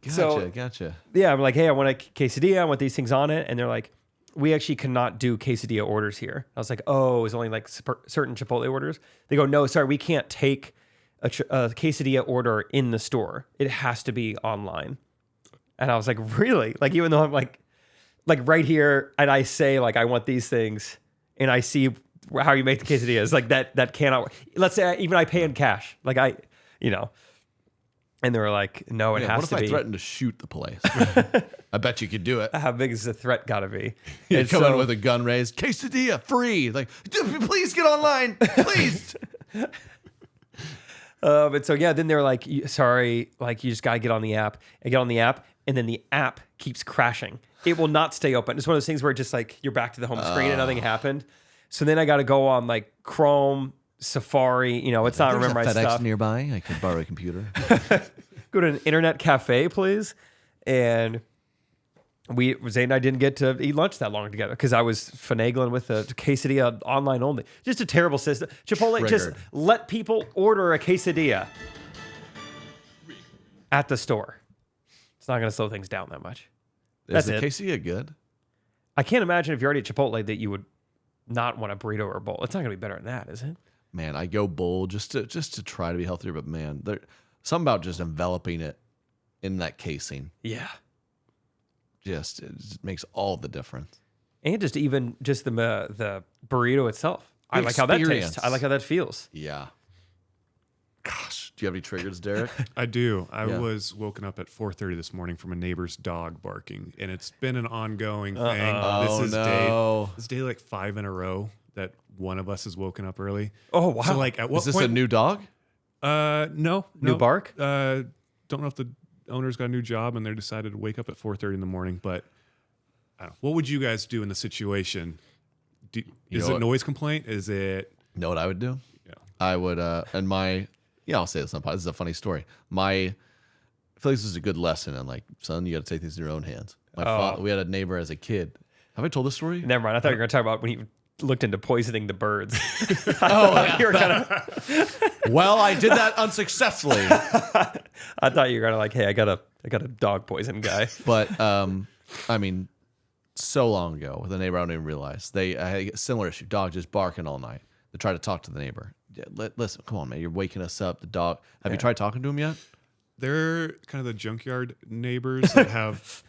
So- Gotcha. Yeah, I'm like, "Hey, I want a quesadilla. I want these things on it." And they're like, "We actually cannot do quesadilla orders here." I was like, "Oh, it's only like certain Chipotle orders?" They go, "No, sorry, we can't take a quesadilla order in the store. It has to be online." And I was like, "Really?" Like, even though I'm like right here, and I say like, "I want these things," and I see how you make the quesadillas, like that cannot work. Let's say even I pay in cash, like and they were like, "No, it has What to if be." I threatened to shoot the place? I bet you could do it. How big is the threat got to be? You And come in so- with a gun raised, quesadilla free. Like, please get online, please. And so yeah, then they're like, "Sorry, like you just gotta get on the app." I get on the app, and then the app keeps crashing. It will not stay open. It's one of those things where just like you're back to the home screen and nothing happened. So then I got to go on like Chrome, Safari. You know, it's not remember my FedEx stuff. nearby. I could borrow a computer. Go to an internet cafe, please. And Zane and I didn't get to eat lunch that long together because I was finagling with the quesadilla online only. Just a terrible system. Chipotle just Triggered. let people order a quesadilla at the store. It's not going to slow things down that much. Is That's the it. quesadilla good? I can't imagine if you're already at Chipotle that you would not want a burrito or a bowl. It's not going to be better than that, is it? Man, I go bowl just to try to be healthier, but man, there something about just enveloping it in that casing Yeah. just makes all the difference. And just the burrito itself. I like how that experience. tastes. I like how that feels. Yeah. Gosh, do you have any triggers, Derek? I do. I Yeah. was woken up at 4:30 this morning from a neighbor's dog barking, and it's been an ongoing thing. Oh, no. This is day like 5 in a row that one of us has woken up early. Oh, wow. So like, at what Is this point? a new dog? No. New bark? Don't know if the owner's got a new job and they decided to wake up at 4:30 in the morning. But I don't know. What would you guys do in the situation? Is know it what? noise complaint? Is it? Know what I would do? Yeah. I would, I'll say this on podcast. This is a funny story. I feel like this is a good lesson. And like, son, you got to take things in your own hands. We had a neighbor as a kid. Have I told this story? Never mind. I thought you were going to talk about when you looked into poisoning the birds. You were gonna, Well, I did that unsuccessfully. I thought you were going to like, "Hey, I got a dog poison guy." But I mean, so long ago with a neighbor, I don't even realize I had a similar issue. Dog just barking all night. They try to talk to the neighbor. Yeah, listen, come on, man, you're waking us up. The dog. Have you tried talking to him yet? They're kind of the junkyard neighbors that have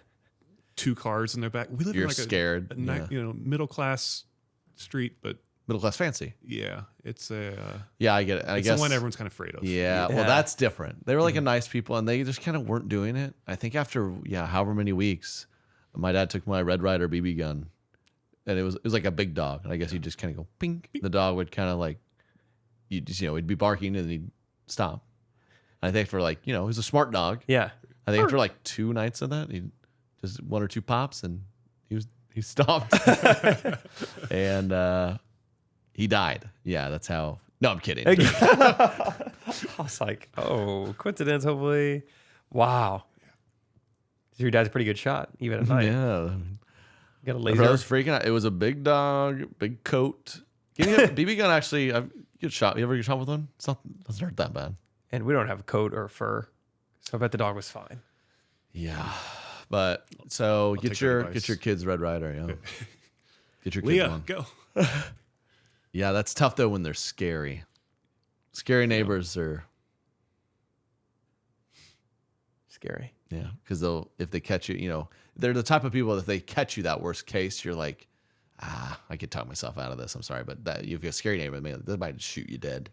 2 cars in their back. We live You're in like scared, a middle class street, but Middle class fancy. yeah, it's a Yeah, I get it. I it's guess the one everyone's kind of afraid of. Yeah, well, that's different. They were like a nice people, and they just kind of weren't doing it. I think after however many weeks, my dad took my Red Ryder BB gun, and it was like a big dog, and I guess you just kind of go ping. The dog would kind of like, he'd be barking and he'd stop. I think for like, it was a smart dog. Yeah. I think after like 2 nights of that, he just 1 or 2 pops, and he stopped, and he died. Yeah, that's how. No, I'm kidding. I was like, "Oh, coincidence, hopefully." Wow. So your dad's a pretty good shot, even at night. Yeah. Got a I laser. was freaking out. It was a big dog, big coat. Getting a BB gun, actually, I've get shot. You ever get shot with one? It doesn't hurt that bad. and we don't have coat or fur, so I bet the dog was fine. Yeah, but so get take your advice. kids Red Rider. Yeah, get your kids Leah, one. go. Yeah, that's tough though when they're scary. Scary neighbors are Scary. yeah, because if they catch you, they're the type of people that if they catch you that worst case, you're like, I could talk myself out of this. I'm sorry, but that you've got a scary neighbor, man, they might shoot you dead.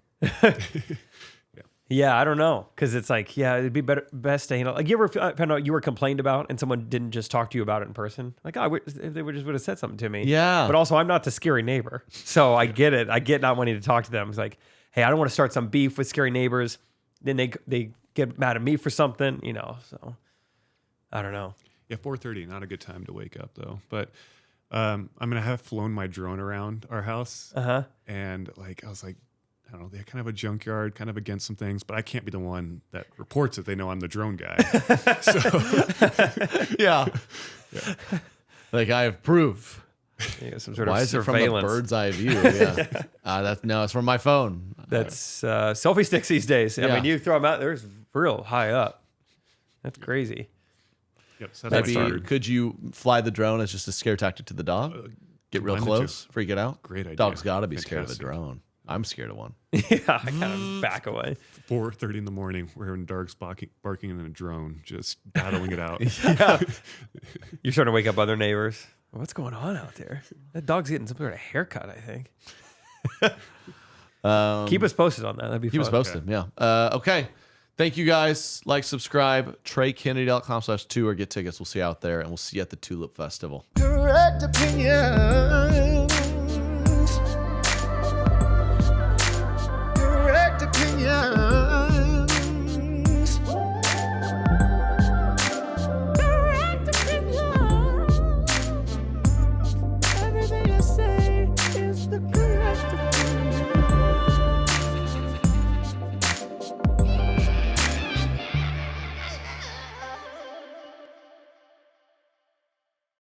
Yeah, I don't know, because it's like, yeah, it'd be best to handle. Like, you ever found out you were complained about and someone didn't just talk to you about it in person? Like, if they would have said something to me. Yeah. But also, I'm not the scary neighbor, so I get it. I get not wanting to talk to them. It's like, hey, I don't want to start some beef with scary neighbors. Then they get mad at me for something, So I don't know. Yeah, 4:30, not a good time to wake up though. But I'm gonna have flown my drone around our house, and I was like, I don't know, they're kind of a junkyard, kind of against some things, but I can't be the one that reports it. They know I'm the drone guy. Yeah. Like I have proof. Yeah, some sort Why of is it from the surveillance. bird's eye view? Yeah. It's from my phone. That's selfie sticks these days. I Yeah. mean, you throw them out, there's real high up. That's crazy. Yep, so that's Maybe how I started. could you fly the drone as just a scare tactic to the dog? Get real combine the two. close, freak it out. Great idea. Dog's got to be scared of a Fantastic. drone. I'm scared of one. Yeah, I kind of back away. 4:30 in the morning, we're hearing dogs barking in a drone, just battling it out. You're starting to wake up other neighbors. What's going on out there? That dog's getting some sort of haircut, I think. Keep us posted on that. That'd be He was fun. posted, yeah. Okay. Thank you guys. Like, subscribe, TreyKennedy.com/tour. Get tickets. We'll see you out there, and we'll see you at the Tulip Festival. Correct opinion.